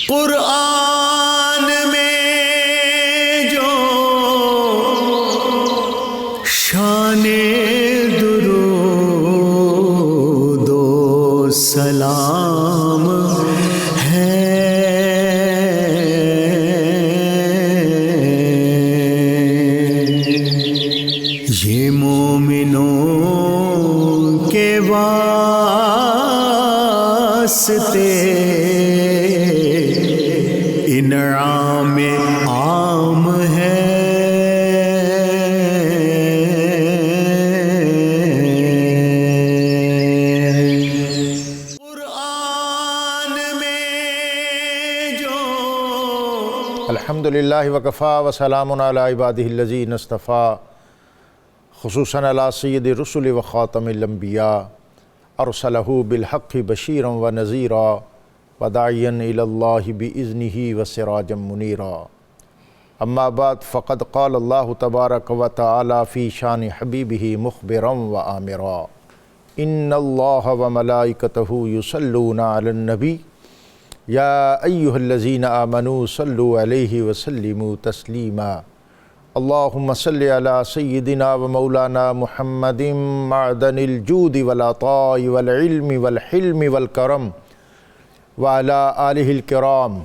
قرآن میں جو شان درود و سلام ہے، یہ مومنوں کے واسطے انعام عام ہے۔ قرآن میں جو الحمدللہ وکفا وسلام علی عبادہ الذین اصطفیٰ، خصوصاً علی سید الرسل وخاتم الانبیاء، ارسلہ بالحق بشیرا ونذیرا وداعیا الی اللہ باذنہ وسراجا منیرا۔ اما بعد فقد قال اللہ تبارک وتعالی فی شان حبیبہ مخبرا وآمرا، ان اللہ وملائکتہ یصلون علی النبی یا ایہا الذین آمنوا صلوا علیہ وسلموا تسلیما۔ اللہم صلی علی سیدنا و مولانا محمد معدن الجود والعطاء والعلم والحلم والکرم وعلی آلہ الکرام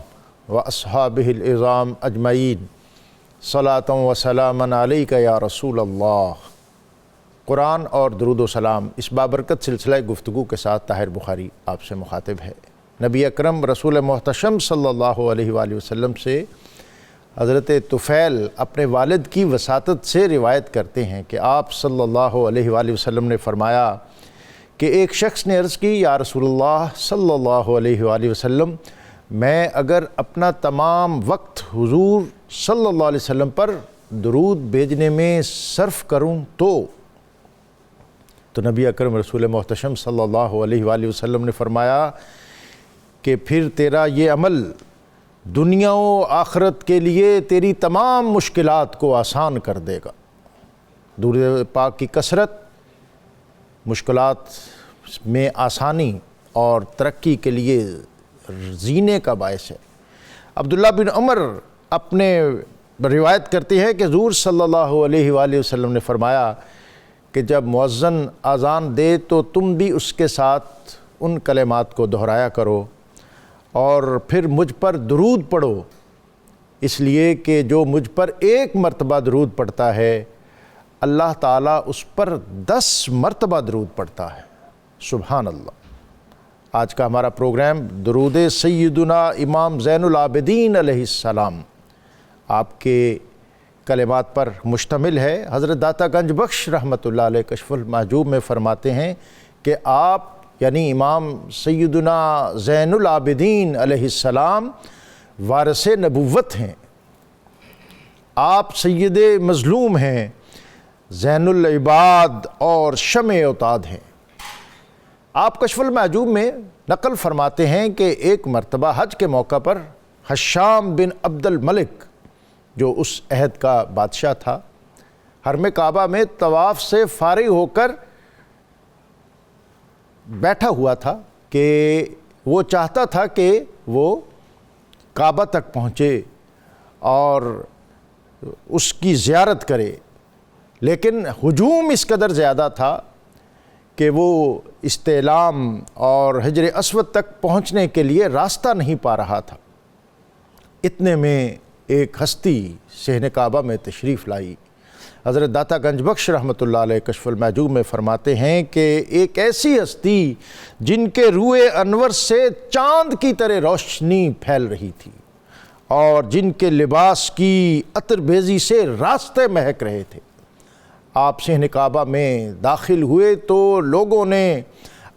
واصحابہ العظام اجمعین، صلاۃ و سلاما علیک یا رسول اللہ۔ قرآن اور درود و سلام اس بابرکت سلسلہ گفتگو کے ساتھ طاہر بخاری آپ سے مخاطب ہے۔ نبی اکرم رسول محتشم صلی اللہ علیہ وآلہ وسلم سے حضرت طفیل اپنے والد کی وساطت سے روایت کرتے ہیں کہ آپ صلی اللہ علیہ وآلہ وسلم نے فرمایا کہ ایک شخص نے عرض کی، یا رسول اللہ صلی اللہ علیہ وآلہ وسلم، میں اگر اپنا تمام وقت حضور صلی اللہ علیہ وسلم پر درود بھیجنے میں صرف کروں تو نبی اکرم رسول محتشم صلی اللہ علیہ وآلہ وسلم نے فرمایا کہ پھر تیرا یہ عمل دنیا و آخرت کے لیے تیری تمام مشکلات کو آسان کر دے گا۔ درود پاک کی کثرت مشکلات میں آسانی اور ترقی کے لیے زینے کا باعث ہے۔ عبداللہ بن عمر اپنے روایت کرتے ہیں کہ حضور صلی اللہ علیہ وآلہ وسلم نے فرمایا کہ جب مؤذن اذان دے تو تم بھی اس کے ساتھ ان کلمات کو دہرایا کرو اور پھر مجھ پر درود پڑھو، اس لیے کہ جو مجھ پر ایک مرتبہ درود پڑھتا ہے اللہ تعالیٰ اس پر 10 مرتبہ درود پڑھتا ہے۔ سبحان اللہ۔ آج کا ہمارا پروگرام درود سیدنا امام زین العابدین علیہ السلام آپ کے کلمات پر مشتمل ہے۔ حضرت داتا گنج بخش رحمۃ اللہ علیہ کشف المحجوب میں فرماتے ہیں کہ آپ یعنی امام سیدنا زین العابدین علیہ السلام وارث نبوت ہیں، آپ سید مظلوم ہیں، زین العباد اور شمع اعتاد ہیں۔ آپ کشف المحجوب میں نقل فرماتے ہیں کہ ایک مرتبہ حج کے موقع پر حشام بن عبد الملک جو اس عہد کا بادشاہ تھا، حرم کعبہ میں طواف سے فارغ ہو کر بیٹھا ہوا تھا کہ وہ چاہتا تھا کہ وہ کعبہ تک پہنچے اور اس کی زیارت کرے، لیکن ہجوم اس قدر زیادہ تھا کہ وہ استعلام اور حجر اسود تک پہنچنے کے لیے راستہ نہیں پا رہا تھا۔ اتنے میں ایک ہستی صحن کعبہ میں تشریف لائی۔ حضرت داتا گنج بخش رحمۃ اللہ علیہ کشف المحجوب میں فرماتے ہیں کہ ایک ایسی ہستی جن کے روئے انور سے چاند کی طرح روشنی پھیل رہی تھی اور جن کے لباس کی عطر بیزی سے راستے مہک رہے تھے، آپ صحن کعبہ میں داخل ہوئے تو لوگوں نے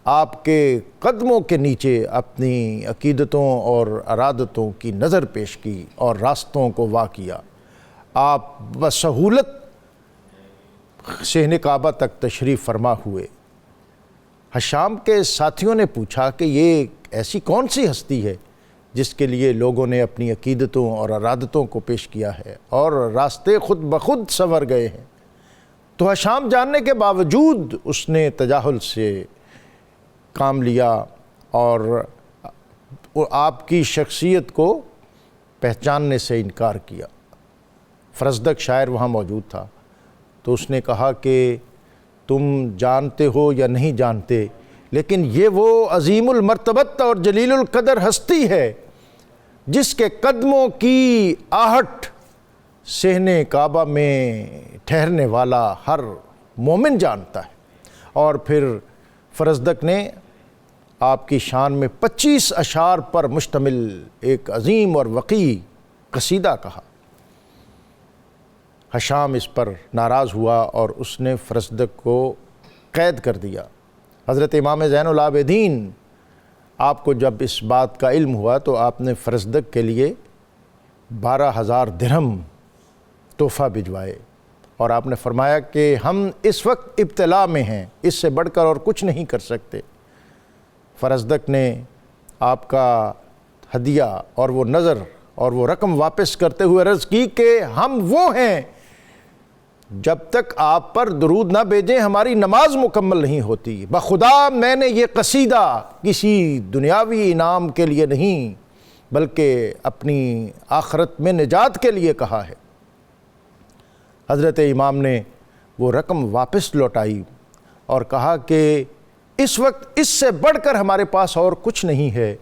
آپ کے قدموں کے نیچے اپنی عقیدتوں اور ارادتوں کی نظر پیش کی اور راستوں کو وا کیا۔ آپ بسہولت صحن کعبہ تک تشریف فرما ہوئے۔ حشام کے ساتھیوں نے پوچھا کہ یہ ایسی کون سی ہستی ہے جس کے لیے لوگوں نے اپنی عقیدتوں اور ارادتوں کو پیش کیا ہے اور راستے خود بخود سنور گئے ہیں؟ تو حشام جاننے کے باوجود اس نے تجاہل سے کام لیا اور آپ کی شخصیت کو پہچاننے سے انکار کیا۔ فرزدق شاعر وہاں موجود تھا، تو اس نے کہا کہ تم جانتے ہو یا نہیں جانتے، لیکن یہ وہ عظیم المرتبت اور جلیل القدر ہستی ہے جس کے قدموں کی آہٹ صحن کعبہ میں ٹھہرنے والا ہر مومن جانتا ہے۔ اور پھر فرزدق نے آپ کی شان میں 25 اشعار پر مشتمل ایک عظیم اور وقیع قصیدہ کہا۔ ہشام اس پر ناراض ہوا اور اس نے فرزدق کو قید کر دیا۔ حضرت امام زین العابدین آپ کو جب اس بات کا علم ہوا تو آپ نے فرزدق کے لیے 12,000 درہم تحفہ بھجوائے، اور آپ نے فرمایا کہ ہم اس وقت ابتلا میں ہیں، اس سے بڑھ کر اور کچھ نہیں کر سکتے۔ فرزدق نے آپ کا ہدیہ اور وہ نظر اور وہ رقم واپس کرتے ہوئے عرض کی کہ ہم وہ ہیں جب تک آپ پر درود نہ بھیجیں ہماری نماز مکمل نہیں ہوتی۔ بخدا میں نے یہ قصیدہ کسی دنیاوی انعام کے لیے نہیں بلکہ اپنی آخرت میں نجات کے لیے کہا ہے۔ حضرت امام نے وہ رقم واپس لوٹائی اور کہا کہ اس وقت اس سے بڑھ کر ہمارے پاس اور کچھ نہیں ہے،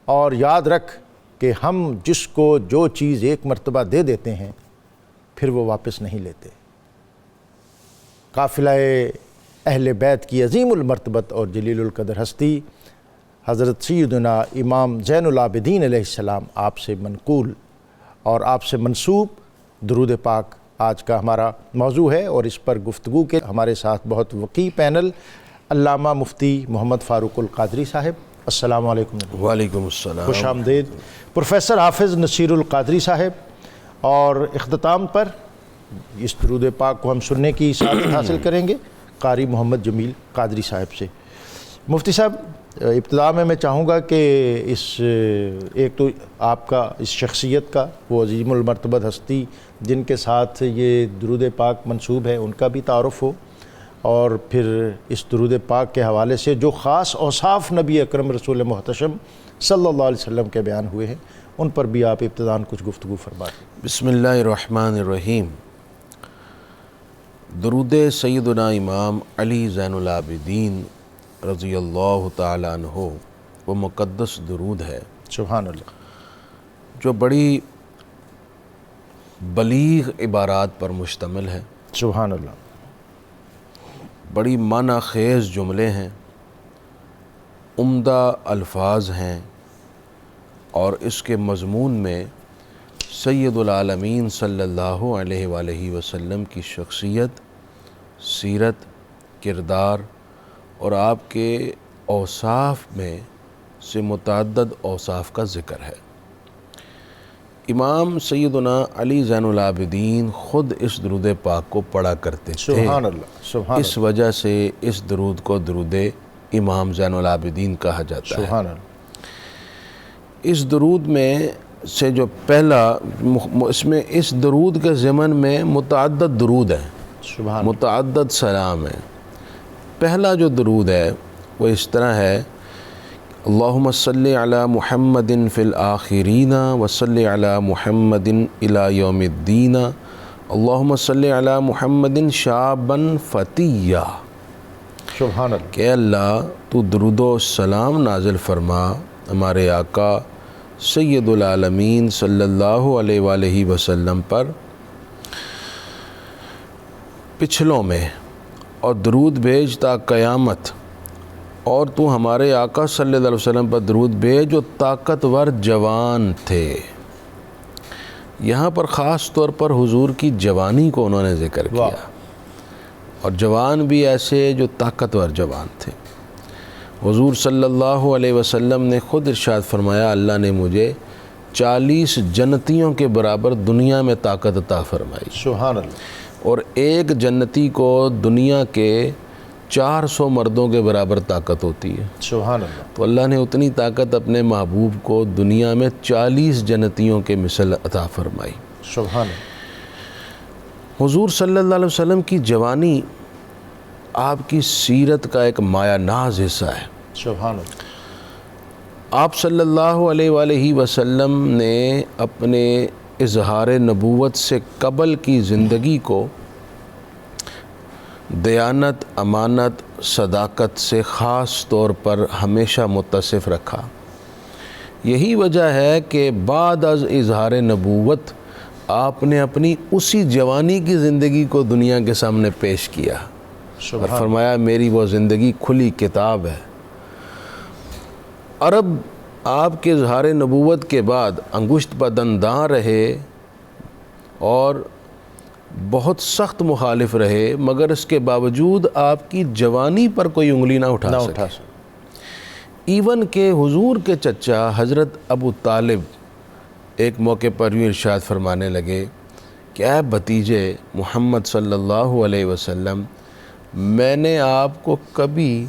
اور یاد رکھ کہ ہم جس کو جو چیز ایک مرتبہ دے دیتے ہیں پھر وہ واپس نہیں لیتے۔ قافلہ اہل بیت کی عظیم المرتبت اور جلیل القدر ہستی حضرت سیدنا امام زین العابدین علیہ السلام آپ سے منقول اور آپ سے منسوب درود پاک آج کا ہمارا موضوع ہے، اور اس پر گفتگو کے ہمارے ساتھ بہت وقیع پینل علامہ مفتی محمد فاروق القادری صاحب، السلام علیکم۔ وعلیکم السلام، خوش آمدید۔ پروفیسر حافظ نصیر القادری صاحب، اور اختتام پر اس درود پاک کو ہم سننے کی سعادت حاصل کریں گے قاری محمد جمیل قادری صاحب سے۔ مفتی صاحب، ابتدا میں چاہوں گا کہ اس ایک تو آپ کا اس شخصیت کا، وہ عظیم المرتبت ہستی جن کے ساتھ یہ درود پاک منسوب ہے، ان کا بھی تعارف ہو، اور پھر اس درود پاک کے حوالے سے جو خاص اوصاف نبی اکرم رسول محتشم صلی اللہ علیہ وسلم کے بیان ہوئے ہیں ان پر بھی آپ ابتداً کچھ گفتگو فرمائیں۔ بسم اللہ الرحمن الرحیم۔ درود سیدنا امام علی زین العابدین رضی اللہ تعالیٰ عنہ وہ مقدس درود ہے، سبحان اللہ، جو بڑی بلیغ عبارات پر مشتمل ہے، سبحان اللہ، بڑی معنی خیز جملے ہیں، عمدہ الفاظ ہیں، اور اس کے مضمون میں سید العالمین صلی اللہ علیہ وآلہ وسلم کی شخصیت، سیرت، کردار اور آپ کے اوصاف میں سے متعدد اوصاف کا ذکر ہے۔ امام سیدنا علی زین العابدین خود اس درود پاک کو پڑھا کرتے تھے، سبحان اللہ، سبحان اس وجہ سے اس درود کو درود امام زین العابدین کہا جاتا ہے۔ سبحان اللہ، اس درود میں سے جو پہلا، اس میں اس درود کے ضمن میں متعدد درود ہیں، سبحان متعدد سلام ہیں۔ پہلا جو درود ہے وہ اس طرح ہے: اللہم صلی علی محمد فی الآخرین وصلی علی محمد الی یوم الدین، اللہم صلی علی محمد شابا فتیہ۔ سبحان اللہ، کہ اللہ تو درود و سلام نازل فرما ہمارے آقا سید العالمین صلی اللہ علیہ وآلہ وسلم پر پچھلوں میں، اور درود بھیج تا قیامت، اور تو ہمارے آقا صلی اللہ علیہ وسلم پر درود بھیج جو طاقتور جوان تھے۔ یہاں پر خاص طور پر حضور کی جوانی کو انہوں نے ذکر کیا، اور جوان بھی ایسے جو طاقتور جوان تھے۔ حضور صلی اللہ علیہ وسلم نے خود ارشاد فرمایا، اللہ نے مجھے 40 جنتیوں کے برابر دنیا میں طاقت عطا فرمائی، سبحان اللہ، اور ایک جنتی کو دنیا کے 400 مردوں کے برابر طاقت ہوتی ہے۔ سبحان اللہ، تو اللہ نے اتنی طاقت اپنے محبوب کو دنیا میں 40 جنتیوں کے مثل عطا فرمائی۔ سبحان اللہ، حضور صلی اللہ علیہ وسلم کی جوانی آپ کی سیرت کا ایک مایہ ناز حصہ ہے۔ سبحان اللہ، آپ صلی اللہ علیہ وآلہ وسلم نے اپنے اظہار نبوت سے قبل کی زندگی کو دیانت، امانت، صداقت سے خاص طور پر ہمیشہ متصف رکھا۔ یہی وجہ ہے کہ بعد از اظہار نبوت آپ نے اپنی اسی جوانی کی زندگی کو دنیا کے سامنے پیش کیا اور فرمایا میری وہ زندگی کھلی کتاب ہے۔ عرب آپ کے اظہار نبوت کے بعد انگشت بدنداں رہے اور بہت سخت مخالف رہے، مگر اس کے باوجود آپ کی جوانی پر کوئی انگلی نہ اٹھا سکے۔ ایون کہ حضور کے چچا حضرت ابو طالب ایک موقع پر یوں ارشاد فرمانے لگے کہ اے بھتیجے محمد صلی اللہ علیہ وسلم، میں نے آپ کو کبھی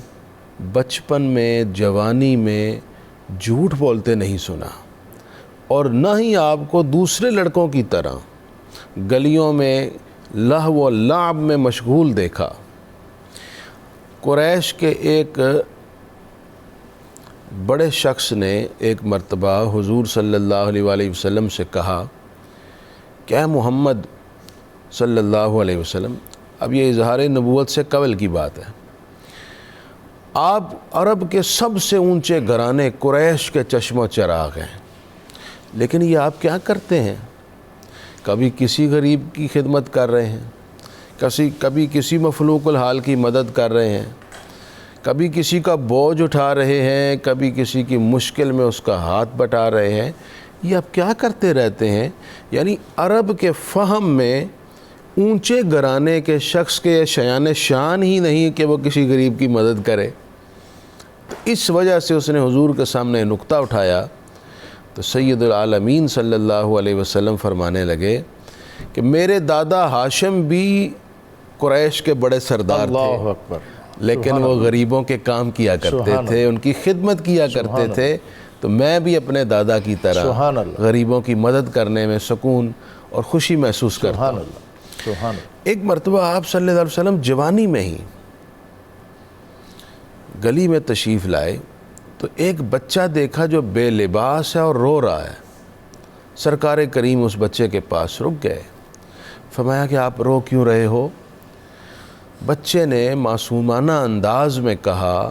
بچپن میں، جوانی میں جھوٹ بولتے نہیں سنا، اور نہ ہی آپ کو دوسرے لڑکوں کی طرح گلیوں میں لہو و لعب میں مشغول دیکھا۔ قریش کے ایک بڑے شخص نے ایک مرتبہ حضور صلی اللہ علیہ وآلہ وسلم سے کہا کہ اے محمد صلی اللہ علیہ وسلم، اب یہ اظہار نبوت سے قبل کی بات ہے، آپ عرب کے سب سے اونچے گھرانے قریش کے چشم و چراغ ہیں، لیکن یہ آپ کیا کرتے ہیں؟ کبھی کسی غریب کی خدمت کر رہے ہیں، کبھی کسی مفلوق الحال کی مدد کر رہے ہیں، کبھی کسی کا بوجھ اٹھا رہے ہیں، کبھی کسی کی مشکل میں اس کا ہاتھ بٹا رہے ہیں، یہ آپ کیا کرتے رہتے ہیں؟ یعنی عرب کے فہم میں اونچے گھرانے کے شخص کے شایان شان ہی نہیں کہ وہ کسی غریب کی مدد کرے۔ تو اس وجہ سے اس نے حضور کے سامنے نکتہ اٹھایا، تو سید العالمین صلی اللہ علیہ وسلم فرمانے لگے کہ میرے دادا ہاشم بھی قریش کے بڑے سردار تھے، لیکن وہ غریبوں کے کام کیا کرتے تھے، ان کی خدمت کیا کرتے تھے، تو میں بھی اپنے دادا کی طرح غریبوں کی مدد کرنے میں سکون اور خوشی محسوس کرتا ہوں۔ ایک مرتبہ آپ صلی اللہ علیہ وسلم جوانی میں ہی گلی میں تشریف لائے تو ایک بچہ دیکھا جو بے لباس ہے اور رو رہا ہے۔ سرکار کریم اس بچے کے پاس رک گئے، فرمایا کہ آپ رو کیوں رہے ہو؟ بچے نے معصومانہ انداز میں کہا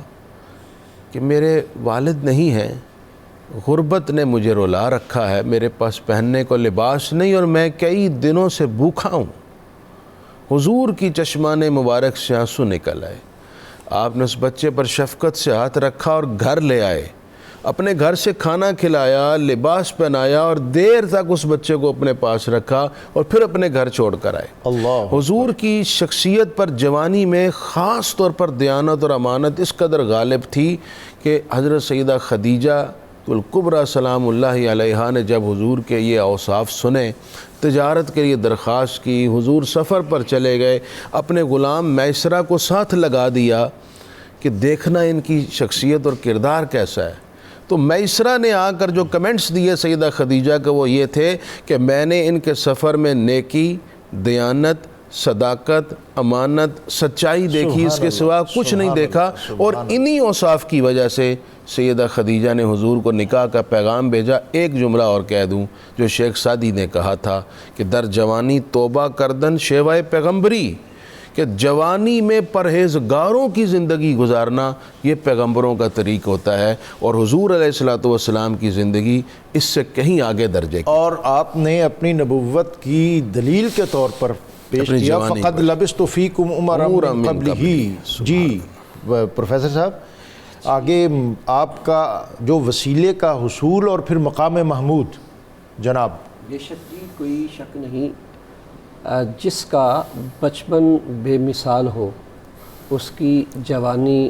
کہ میرے والد نہیں ہیں، غربت نے مجھے رلا رکھا ہے، میرے پاس پہننے کو لباس نہیں، اور میں کئی دنوں سے بھوکھا ہوں۔ حضور کی چشمان مبارک سے آنسو نکل آئے، آپ نے اس بچے پر شفقت سے ہاتھ رکھا اور گھر لے آئے، اپنے گھر سے کھانا کھلایا، لباس پہنایا، اور دیر تک اس بچے کو اپنے پاس رکھا اور پھر اپنے گھر چھوڑ کر آئے۔ حضور کی شخصیت پر جوانی میں خاص طور پر دیانت اور امانت اس قدر غالب تھی کہ حضرت سیدہ خدیجہ الکبریٰ سلام اللہ علیہا نے جب حضور کے یہ اوصاف سنے، تجارت کے لیے درخواست کی، حضور سفر پر چلے گئے، اپنے غلام میسرہ کو ساتھ لگا دیا کہ دیکھنا ان کی شخصیت اور کردار کیسا ہے۔ تو میسرہ نے آ کر جو کمنٹس دیے سیدہ خدیجہ کے وہ یہ تھے کہ میں نے ان کے سفر میں نیکی، دیانت، صداقت، امانت، سچائی دیکھی، اس کے سوا کچھ نہیں دیکھا، اور انہی اوصاف کی وجہ سے سیدہ خدیجہ نے حضور کو نکاح کا پیغام بھیجا۔ ایک جملہ اور کہہ دوں جو شیخ سعدی نے کہا تھا کہ در جوانی توبہ کردن شیوہ پیغمبری، کہ جوانی میں پرہیزگاروں کی زندگی گزارنا یہ پیغمبروں کا طریق ہوتا ہے، اور حضور علیہ السلام کی زندگی اس سے کہیں آگے درجے کی۔ اور آپ نے اپنی نبوت کی دلیل کے طور پر پیش کیا فقد لبثت فیکم عمرا من قبلہ۔ جی پروفیسر صاحب، آگے آپ کا جو وسیلے کا حصول اور پھر مقام محمود جناب۔ بے شک جی، کوئی شک نہیں، جس کا بچپن بے مثال ہو اس کی جوانی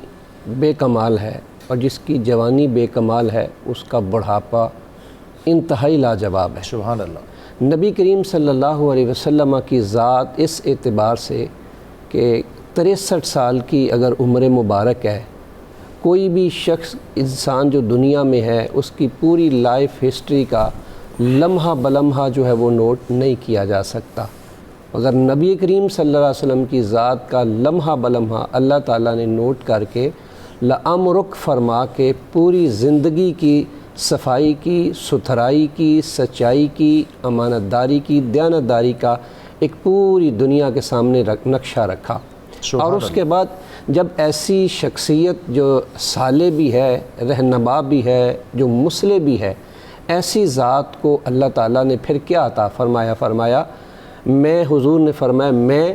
بے کمال ہے، اور جس کی جوانی بے کمال ہے اس کا بڑھاپا انتہائی لاجواب ہے۔ سبحان اللہ۔ نبی کریم صلی اللہ علیہ وسلم کی ذات اس اعتبار سے کہ 63 سال کی اگر عمر مبارک ہے، کوئی بھی شخص انسان جو دنیا میں ہے اس کی پوری لائف ہسٹری کا لمحہ بلمحہ جو ہے وہ نوٹ نہیں کیا جا سکتا، مگر نبی کریم صلی اللہ علیہ وسلم کی ذات کا لمحہ بلمحہ اللہ تعالیٰ نے نوٹ کر کے لَأَمْرُک فرما کے پوری زندگی کی صفائی کی، ستھرائی کی، سچائی کی، امانت داری کی، دیانت داری کا ایک پوری دنیا کے سامنے نقشہ رکھا۔ اور اس کے بعد جب ایسی شخصیت جو صالح بھی ہے، رہنما بھی ہے، جو مصلح بھی ہے، ایسی ذات کو اللہ تعالیٰ نے پھر کیا عطا فرمایا میں، حضور نے فرمایا میں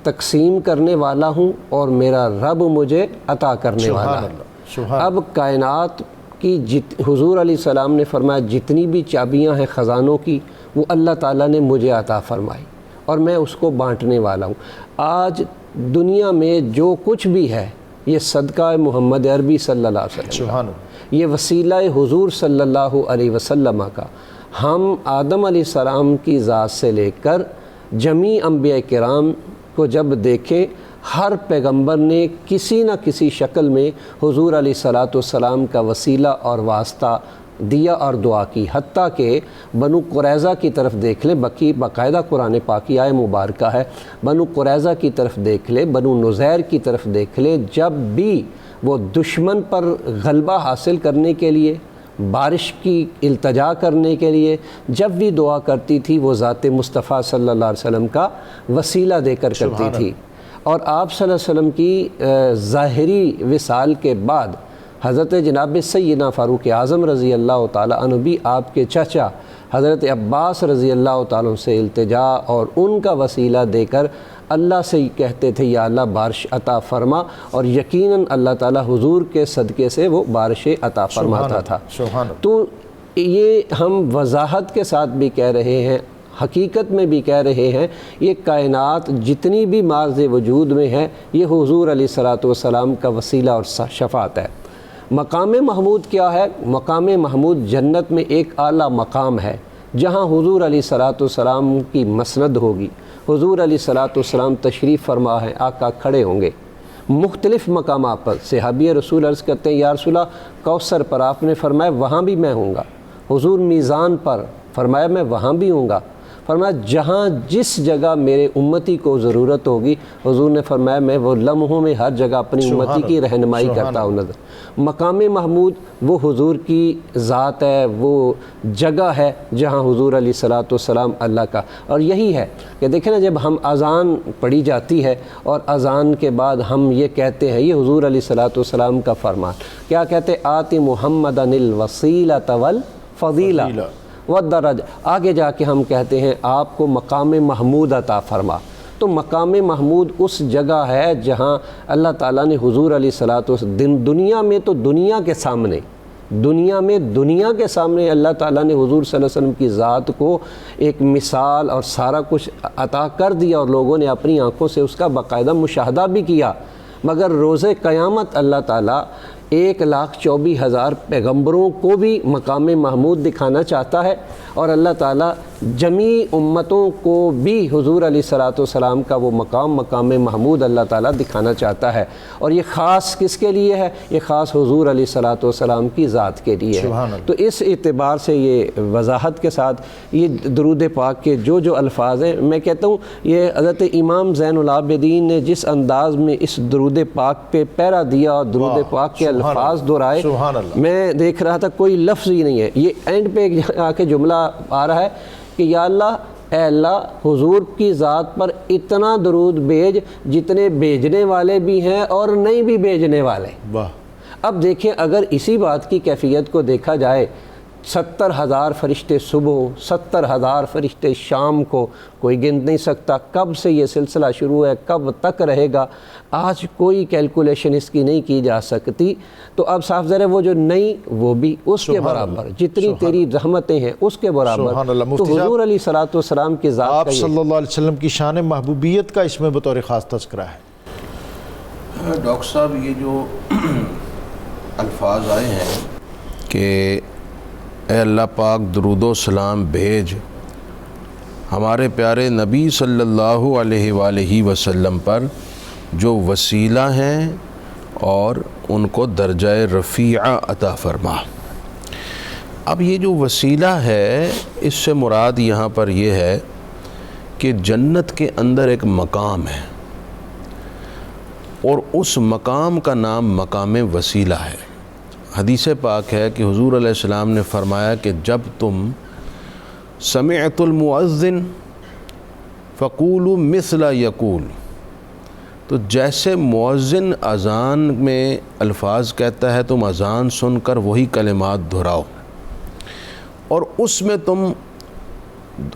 تقسیم کرنے والا ہوں اور میرا رب مجھے عطا کرنے والا ہے۔ اب کائنات کی حضور علیہ السلام نے فرمایا جتنی بھی چابیاں ہیں خزانوں کی وہ اللہ تعالیٰ نے مجھے عطا فرمائی اور میں اس کو بانٹنے والا ہوں۔ آج دنیا میں جو کچھ بھی ہے یہ صدقہ محمد عربی صلی اللہ علیہ وسلم، یہ وسیلہ حضور صلی اللہ علیہ وسلم کا۔ ہم آدم علیہ السلام کی ذات سے لے کر جمیع انبیاء کرام کو جب دیکھیں، ہر پیغمبر نے کسی نہ کسی شکل میں حضور علیہ السلام کا وسیلہ اور واسطہ دیا اور دعا کی، حتیٰ کہ بنو قریظہ کی طرف دیکھ لیں، باقاعدہ قرآن پاک کی آیہ مبارکہ ہے، بنو قریظہ کی طرف دیکھ لیں، بنو نذیر کی طرف دیکھ لیں، جب بھی وہ دشمن پر غلبہ حاصل کرنے کے لیے، بارش کی التجا کرنے کے لیے جب بھی دعا کرتی تھی وہ ذات مصطفیٰ صلی اللہ علیہ وسلم کا وسیلہ دے کر کرتی تھی۔ اور آپ صلی اللہ علیہ وسلم کی ظاہری وصال کے بعد حضرت جناب سیدنا فاروق اعظم رضی اللہ تعالیٰ عنہ بھی آپ کے چچا حضرت عباس رضی اللہ تعالیٰ عنہ سے التجا اور ان کا وسیلہ دے کر اللہ سے کہتے تھے یا اللہ بارش عطا فرما، اور یقیناً اللہ تعالیٰ حضور کے صدقے سے وہ بارش عطا فرماتا تھا۔ تو یہ ہم وضاحت کے ساتھ بھی کہہ رہے ہیں، حقیقت میں بھی کہہ رہے ہیں، یہ کائنات جتنی بھی مارز وجود میں ہے یہ حضور علیہ السلام کا وسیلہ اور شفاعت ہے۔ مقام محمود کیا ہے؟ مقام محمود جنت میں ایک اعلیٰ مقام ہے جہاں حضور علیہ السلام کی مسند ہوگی، حضور علیہ السلام تشریف فرما ہے، آقا کھڑے ہوں گے مختلف مقامات پر۔ صحابی رسول عرض کرتے ہیں یا رسول اللہ کوثر پر، آپ نے فرمایا وہاں بھی میں ہوں گا۔ حضور میزان پر، فرمایا میں وہاں بھی ہوں گا۔ فرمایا جہاں جس جگہ میرے امتی کو ضرورت ہوگی، حضور نے فرمایا میں وہ لمحوں میں ہر جگہ اپنی امتی کی رہنمائی کرتا ہوں نظر۔ مقام محمود وہ حضور کی ذات ہے، وہ جگہ ہے جہاں حضور علیہ السلام اللہ کا۔ اور یہی ہے کہ دیکھیں نا، جب ہم اذان پڑھی جاتی ہے اور اذان کے بعد ہم یہ کہتے ہیں، یہ حضور علیہ السلام کا فرمان، کیا کہتے؟ آتی محمد الوسیلۃ والفضیلہ والدرجہ، آگے جا کے ہم کہتے ہیں آپ کو مقام محمود عطا فرما۔ تو مقام محمود اس جگہ ہے جہاں اللہ تعالیٰ نے حضور علیہ السلام، دنیا میں تو دنیا کے سامنے، دنیا کے سامنے اللہ تعالیٰ نے حضور صلی اللہ علیہ وسلم کی ذات کو ایک مثال اور سارا کچھ عطا کر دیا اور لوگوں نے اپنی آنکھوں سے اس کا باقاعدہ مشاہدہ بھی کیا۔ مگر روز قیامت اللہ تعالیٰ 1,24,000 پیغمبروں کو بھی مقام محمود دکھانا چاہتا ہے، اور اللہ تعالیٰ جمیع امتوں کو بھی حضور علیہ السلام کا وہ مقام محمود اللہ تعالیٰ دکھانا چاہتا ہے۔ اور یہ خاص کس کے لیے ہے؟ یہ خاص حضور علیہ السلام کی ذات کے لیے ہے۔ تو اس اعتبار سے یہ وضاحت کے ساتھ یہ درود پاک کے جو الفاظ ہیں، میں کہتا ہوں یہ حضرت امام زین العابدین نے جس انداز میں اس درود پاک پہ پیرا دیا اور درود پاک کے الفاظ دہرائے، میں دیکھ رہا تھا کوئی لفظ ہی نہیں ہے۔ یہ اینڈ پہ آ کے جملہ آ رہا ہے کہ یا اللہ، اے اللہ حضور کی ذات پر اتنا درود بھیج جتنے بھیجنے والے بھی ہیں اور نہیں بھی بھیجنے والے۔ اب دیکھیں اگر اسی بات کی کیفیت کو دیکھا جائے، 70,000 فرشتے صبح، 70,000 فرشتے شام کو، کوئی گن نہیں سکتا کب سے یہ سلسلہ شروع ہے، کب تک رہے گا، آج کوئی کیلکولیشن اس کی نہیں کی جا سکتی۔ تو اب صاف ظاہر ہے وہ جو نہیں وہ بھی اس کے برابر، جتنی تیری رحمتیں ہیں اس کے برابر۔ تو حضور علیہ السلام کی ذات آپ صلی اللہ علیہ وسلم کی شان محبوبیت کا اس میں بطور خاص تذکرہ ہے۔ ڈاکٹر صاحب یہ جو الفاظ آئے ہیں کہ اے اللہ پاک درود و سلام بھیج ہمارے پیارے نبی صلی اللہ علیہ وآلہ وسلم پر جو وسیلہ ہیں اور ان کو درجہ رفیعہ عطا فرما۔ اب یہ جو وسیلہ ہے اس سے مراد یہاں پر یہ ہے کہ جنت کے اندر ایک مقام ہے، اور اس مقام کا نام مقام وسیلہ ہے۔ حدیث پاک ہے کہ حضور علیہ السلام نے فرمایا کہ جب تم سمعت المؤذن فقولوا مثل یقول، تو جیسے مؤذن اذان میں الفاظ کہتا ہے تم اذان سن کر وہی کلمات دہراؤ، اور اس میں تم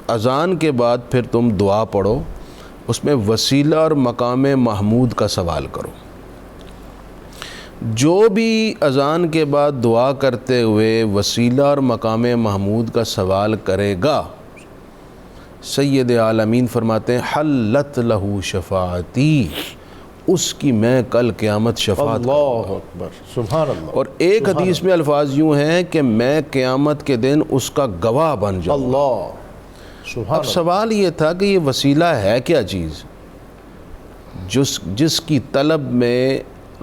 اذان کے بعد پھر تم دعا پڑھو، اس میں وسیلہ اور مقام محمود کا سوال کرو۔ جو بھی اذان کے بعد دعا کرتے ہوئے وسیلہ اور مقام محمود کا سوال کرے گا، سید عالمین فرماتے ہیں حلت لہو شفاعتی، اس کی میں کل قیامت شفاعت کروں گا۔ اللہ اکبر، سبحان اللہ۔ اور ایک حدیث میں الفاظ یوں ہیں کہ میں قیامت کے دن اس کا گواہ بن جاؤں۔ اللہ سبحان اب سوال یہ تھا کہ یہ وسیلہ ہے کیا چیز جس کی طلب میں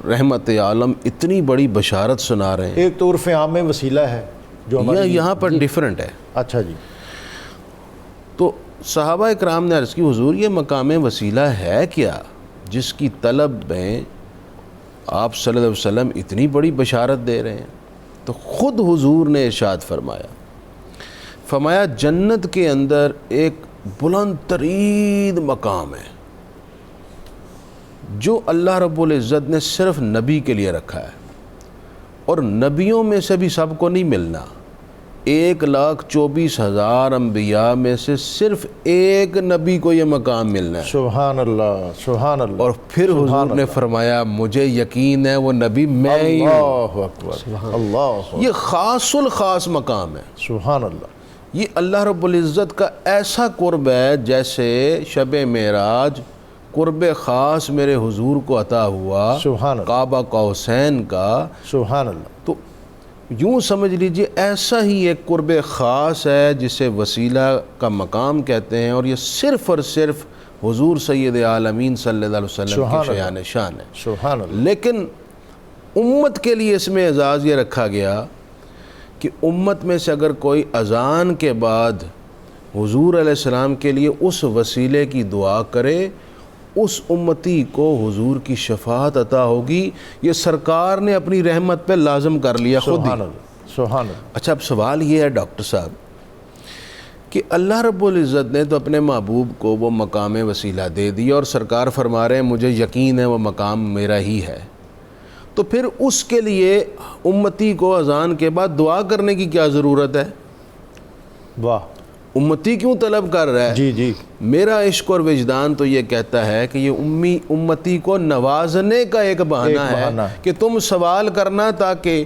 رحمت عالم اتنی بڑی بشارت سنا رہے ہیں؟ ایک تو عرف عام میں وسیلہ ہے جو ہماری، یہاں پر ڈیفرنٹ ہے۔ اچھا جی، تو صحابہ اکرام نے عرض کی حضور یہ مقام وسیلہ ہے کیا جس کی طلب میں آپ صلی اللہ علیہ وسلم اتنی بڑی بشارت دے رہے ہیں؟ تو خود حضور نے ارشاد فرمایا جنت کے اندر ایک بلند ترین مقام ہے جو اللہ رب العزت نے صرف نبی کے لیے رکھا ہے، اور نبیوں میں سے بھی سب کو نہیں ملنا۔ 1,24,000 انبیاء میں سے صرف ایک نبی کو یہ مقام ملنا ہے۔ سبحان اللہ سبحان اللہ۔ اور پھر حضور نے فرمایا مجھے یقین ہے وہ نبی میں ہی ہوں۔ اللہ اکبر، اللہ یہ خاص الخاص مقام ہے۔ سبحان اللہ۔ یہ اللہ رب العزت کا ایسا قرب ہے جیسے شب معراج قرب خاص میرے حضور کو عطا ہوا، سبحان اللہ، کعبہ قوسین کا۔ سبحان اللہ۔ تو یوں سمجھ لیجئے ایسا ہی ایک قرب خاص ہے جسے وسیلہ کا مقام کہتے ہیں، اور یہ صرف اور صرف حضور سید عالمین صلی اللہ علیہ وسلم کی شایان شان ہے۔ سبحان اللہ۔ لیکن امت کے لیے اس میں اعزاز یہ رکھا گیا کہ امت میں سے اگر کوئی اذان کے بعد حضور علیہ السلام کے لیے اس وسیلے کی دعا کرے، اس امتی کو حضور کی شفاعت عطا ہوگی۔ یہ سرکار نے اپنی رحمت پہ لازم کر لیا خود ہی۔ سبحان اللہ سبحان اللہ۔ اچھا اب سوال یہ ہے ڈاکٹر صاحب کہ اللہ رب العزت نے تو اپنے محبوب کو وہ مقام وسیلہ دے دیا، اور سرکار فرما رہے ہیں مجھے یقین ہے وہ مقام میرا ہی ہے، تو پھر اس کے لیے امتی کو اذان کے بعد دعا کرنے کی کیا ضرورت ہے؟ واہ، امتی کیوں طلب کر رہا ہے؟ جی جی، میرا عشق اور وجدان تو یہ کہتا ہے کہ یہ امتی کو نوازنے کا ایک بہانہ ہے کہ تم سوال کرنا تاکہ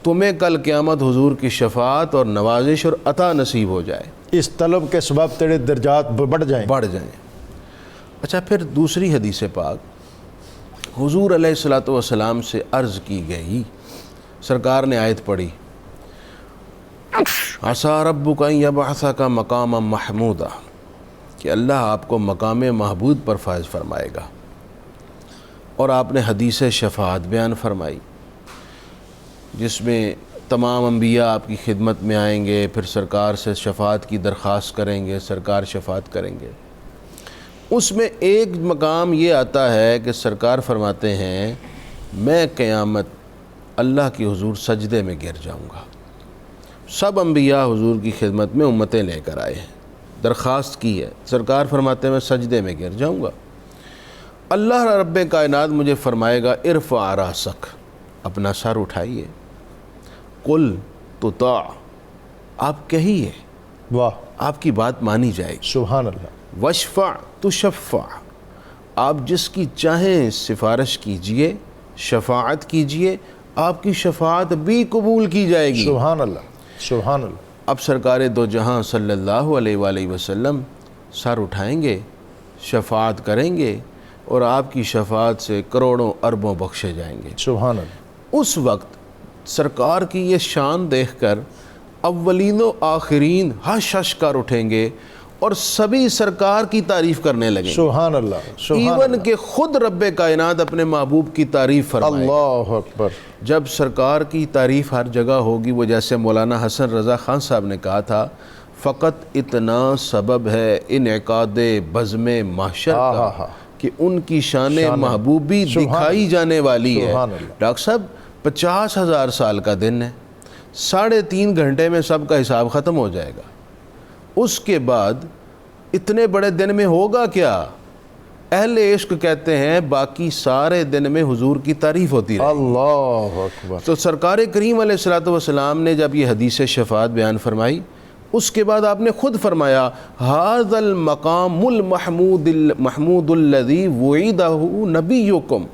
تمہیں کل قیامت حضور کی شفاعت اور نوازش اور عطا نصیب ہو جائے، اس طلب کے سبب تیرے درجات بڑھ جائیں۔ اچھا پھر دوسری حدیث پاک حضور علیہ الصلوۃ والسلام سے عرض کی گئی، سرکار نے آیت پڑھی عسیٰ ربک ان یبعثک مقاما محمودا، کہ اللہ آپ کو مقام محمود پر فائز فرمائے گا، اور آپ نے حدیث شفاعت بیان فرمائی جس میں تمام انبیاء آپ کی خدمت میں آئیں گے، پھر سرکار سے شفاعت کی درخواست کریں گے، سرکار شفاعت کریں گے۔ اس میں ایک مقام یہ آتا ہے کہ سرکار فرماتے ہیں میں قیامت اللہ کی حضور سجدے میں گر جاؤں گا۔ سب انبیاء حضور کی خدمت میں امتیں لے کر آئے ہیں، درخواست کی ہے، سرکار فرماتے ہیں میں سجدے میں گر جاؤں گا۔ اللہ رب کائنات مجھے فرمائے گا ارفع راسک، اپنا سر اٹھائیے، قل تطاع، آپ کہیے، واہ، آپ کی بات مانی جائے گی، سبحان اللہ، وشفع تشفع، آپ جس کی چاہیں سفارش کیجئے، شفاعت کیجئے، آپ کی شفاعت بھی قبول کی جائے گی۔ سبحان اللہ سبحان اللہ۔ اب سرکار دو جہاں صلی اللہ علیہ وآلہ وسلم سر اٹھائیں گے، شفاعت کریں گے، اور آپ کی شفاعت سے کروڑوں اربوں بخشے جائیں گے۔ سبحان اللہ۔ اس وقت سرکار کی یہ شان دیکھ کر اولین و آخرین ہش ہش کر اٹھیں گے اور سبھی سرکار کی تعریف کرنے لگیں گے، سبحان اللہ سبحان ایون کہ خود رب کائنات اپنے محبوب کی تعریف فرمائے۔ اللہ اکبر۔ جب سرکار کی تعریف ہر جگہ ہوگی، وہ جیسے مولانا حسن رضا خان صاحب نے کہا تھا فقط اتنا سبب ہے انعقاد بزم محشر کا کہ ان کی شان محبوبی دکھائی جانے والی ہے۔ ڈاکٹر صاحب 50,000 سال کا دن ہے، 3.5 گھنٹے میں سب کا حساب ختم ہو جائے گا۔ اس کے بعد اتنے بڑے دن میں ہوگا کیا؟ اہل عشق کہتے ہیں باقی سارے دن میں حضور کی تعریف ہوتی رہے۔ اللہ اکبر۔ تو سرکار کریم علیہ الصلوۃ والسلام نے جب یہ حدیث شفاعت بیان فرمائی، اس کے بعد آپ نے خود فرمایا ھذا المقام المحمود الذی وعدہ نبیکم،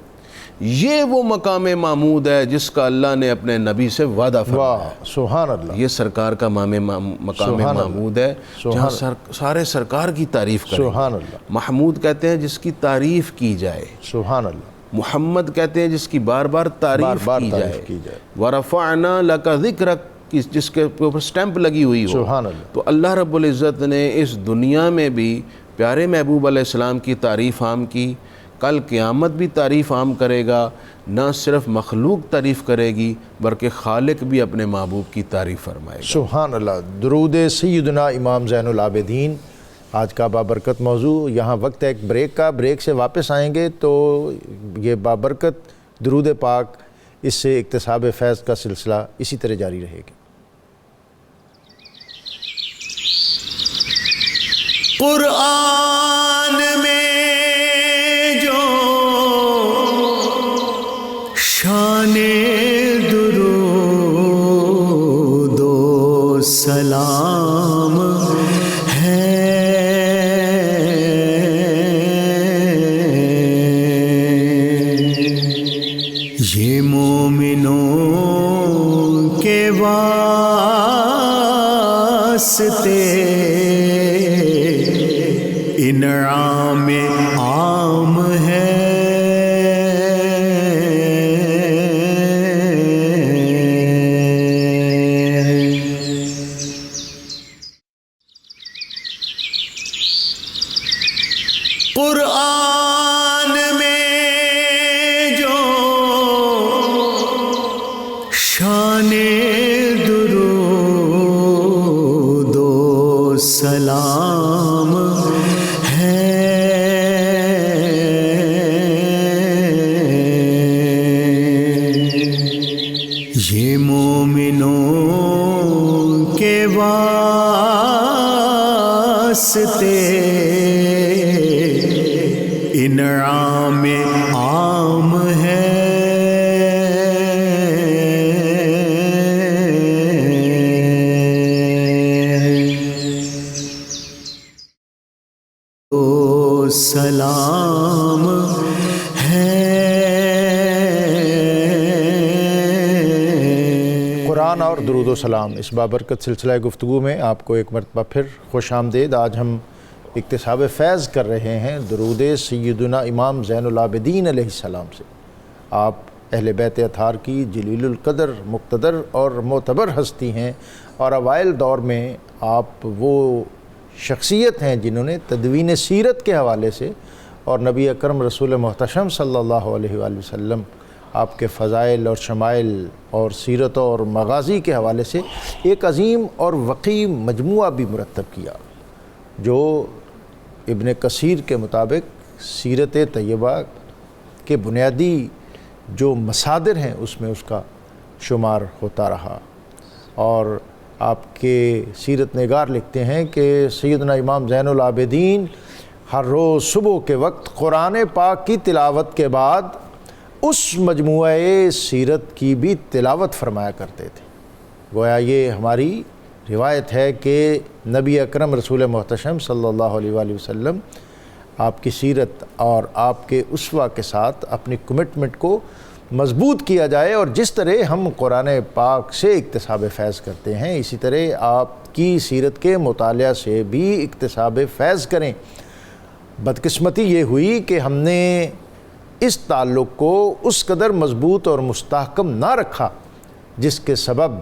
یہ وہ مقام محمود ہے جس کا اللہ نے اپنے نبی سے وعدہ فرمایا۔ واہ سبحان اللہ۔ یہ سرکار کا مقام محمود ہے جہاں سارے سرکار کی تعریف کریں۔ سبحان اللہ۔ محمود کہتے ہیں جس کی تعریف کی جائے، سبحان اللہ۔ محمد کہتے ہیں جس کی بار بار تعریف کی جائے، ورفعنا لک ذکرک جس کے اوپر سٹیمپ لگی ہوئی ہو۔ سبحان اللہ۔ تو اللہ رب العزت نے اس دنیا میں بھی پیارے محبوب علیہ السلام کی تعریف عام کی، کل قیامت بھی تعریف عام کرے گا۔ نہ صرف مخلوق تعریف کرے گی بلکہ خالق بھی اپنے محبوب کی تعریف فرمائے گا۔ سبحان اللہ۔ درود سیدنا امام زین العابدین آج کا بابرکت موضوع۔ یہاں وقت ہے ایک بریک کا، بریک سے واپس آئیں گے تو یہ بابرکت درود پاک، اس سے اکتساب فیض کا سلسلہ اسی طرح جاری رہے گا۔ قرآن میں جو شان درود و سلام ہے، یہ مومنوں کے واسطے انعام عام ہے۔ قرآن میں جو شان درود و سلام یہ مومنوں کے واسطے انعام عام ہے۔ سلام قرآن اور درود و سلام، اس بابرکت سلسلہ گفتگو میں آپ کو ایک مرتبہ پھر خوش آمدید۔ آج ہم اکتساب فیض کر رہے ہیں درود سیدنا امام زین العابدین علیہ السلام سے۔ آپ اہل بیت اطہار کی جلیل القدر، مقتدر اور معتبر ہستی ہیں، اور اوائل دور میں آپ وہ شخصیت ہیں جنہوں نے تدوین سیرت کے حوالے سے اور نبی اکرم رسول محتشم صلی اللہ علیہ وآلہ وسلم آپ کے فضائل اور شمائل اور سیرت اور مغازی کے حوالے سے ایک عظیم اور وقیع مجموعہ بھی مرتب کیا، جو ابن کثیر کے مطابق سیرت طیبہ کے بنیادی جو مصادر ہیں اس میں اس کا شمار ہوتا رہا۔ اور آپ کے سیرت نگار لکھتے ہیں کہ سیدنا امام زین العابدین ہر روز صبح کے وقت قرآن پاک کی تلاوت کے بعد اس مجموعہ سیرت کی بھی تلاوت فرمایا کرتے تھے۔ گویا یہ ہماری روایت ہے کہ نبی اکرم رسول محتشم صلی اللہ علیہ وآلہ وسلم آپ کی سیرت اور آپ کے اسوہ کے ساتھ اپنی کمٹمنٹ کو مضبوط کیا جائے، اور جس طرح ہم قرآن پاک سے اکتساب فیض کرتے ہیں اسی طرح آپ کی سیرت کے مطالعہ سے بھی اکتساب فیض کریں۔ بدقسمتی یہ ہوئی کہ ہم نے اس تعلق کو اس قدر مضبوط اور مستحکم نہ رکھا، جس کے سبب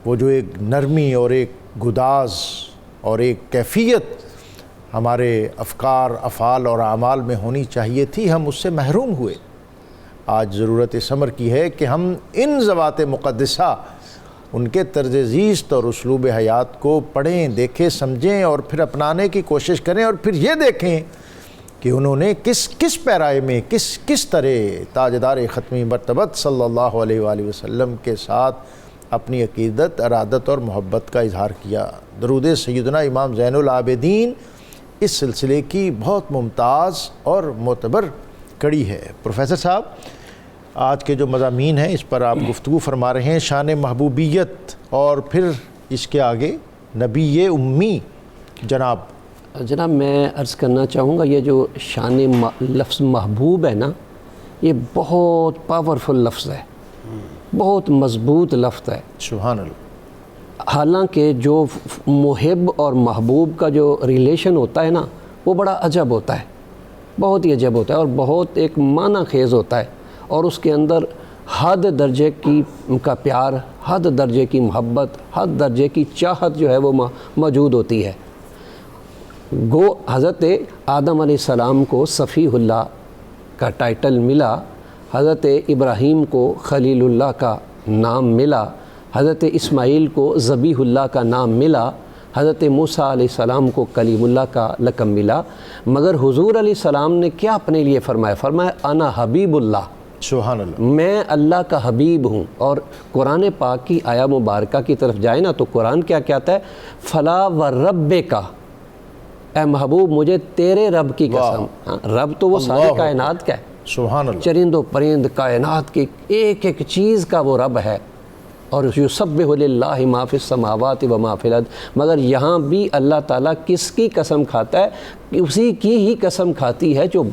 وہ جو ایک نرمی اور ایک گداز اور ایک کیفیت ہمارے افکار، افعال اور اعمال میں ہونی چاہیے تھی، ہم اس سے محروم ہوئے۔ آج ضرورت اس امر کی ہے کہ ہم ان ذوات مقدسہ، ان کے طرز زیست اور اسلوب حیات کو پڑھیں، دیکھیں، سمجھیں اور پھر اپنانے کی کوشش کریں، اور پھر یہ دیکھیں کہ انہوں نے کس پیرائے میں کس طرح تاجدار ختمی مرتبت صلی اللہ علیہ وآلہ وسلم کے ساتھ اپنی عقیدت، ارادت اور محبت کا اظہار کیا۔ درود سیدنا امام زین العابدین اس سلسلے کی بہت ممتاز اور معتبر کڑی ہے۔ پروفیسر صاحب، آج کے جو مضامین ہیں اس پر آپ گفتگو فرما رہے ہیں، شان محبوبیت اور پھر اس کے آگے نبی امی۔ جناب میں عرض کرنا چاہوں گا، یہ جو شان لفظ محبوب ہے نا، یہ بہت پاورفل لفظ ہے، بہت مضبوط لفظ ہے۔ سبحان اللہ۔ حالانکہ جو محب اور محبوب کا جو ریلیشن ہوتا ہے نا، وہ بڑا عجب ہوتا ہے، بہت ہی عجب ہوتا ہے اور بہت ایک معنی خیز ہوتا ہے، اور اس کے اندر حد درجے کا پیار، حد درجے کی محبت، حد درجے کی چاہت جو ہے وہ موجود ہوتی ہے۔ گو حضرت آدم علیہ السلام کو صفی اللہ کا ٹائٹل ملا، حضرت ابراہیم کو خلیل اللہ کا نام ملا، حضرت اسماعیل کو ذبیح اللہ کا نام ملا، حضرت موسیٰ علیہ السلام کو کلیم اللہ کا لقب ملا، مگر حضور علیہ السلام نے کیا اپنے لیے فرمایا انا حبیب اللہ، سبحان اللہ، میں اللہ کا حبیب ہوں۔ اور قرآن پاک کی آیا مبارکہ کی طرف جائے نا تو قرآن کیا کہتا ہے، فلا و رب کا، اے محبوب مجھے تیرے رب کی قسم۔ رب تو وہ ساری کائنات کا ہے، سبحان اللہ، چرند و پرند کائنات کی ایک ایک چیز کا وہ رب ہے، اور یسبح للہ ما فی السماوات و ما فی الارض۔ مگر یہاں بھی اللہ تعالیٰ کس کی قسم کھاتا ہے؟ اسی کی ہی قسم کھاتی ہے جو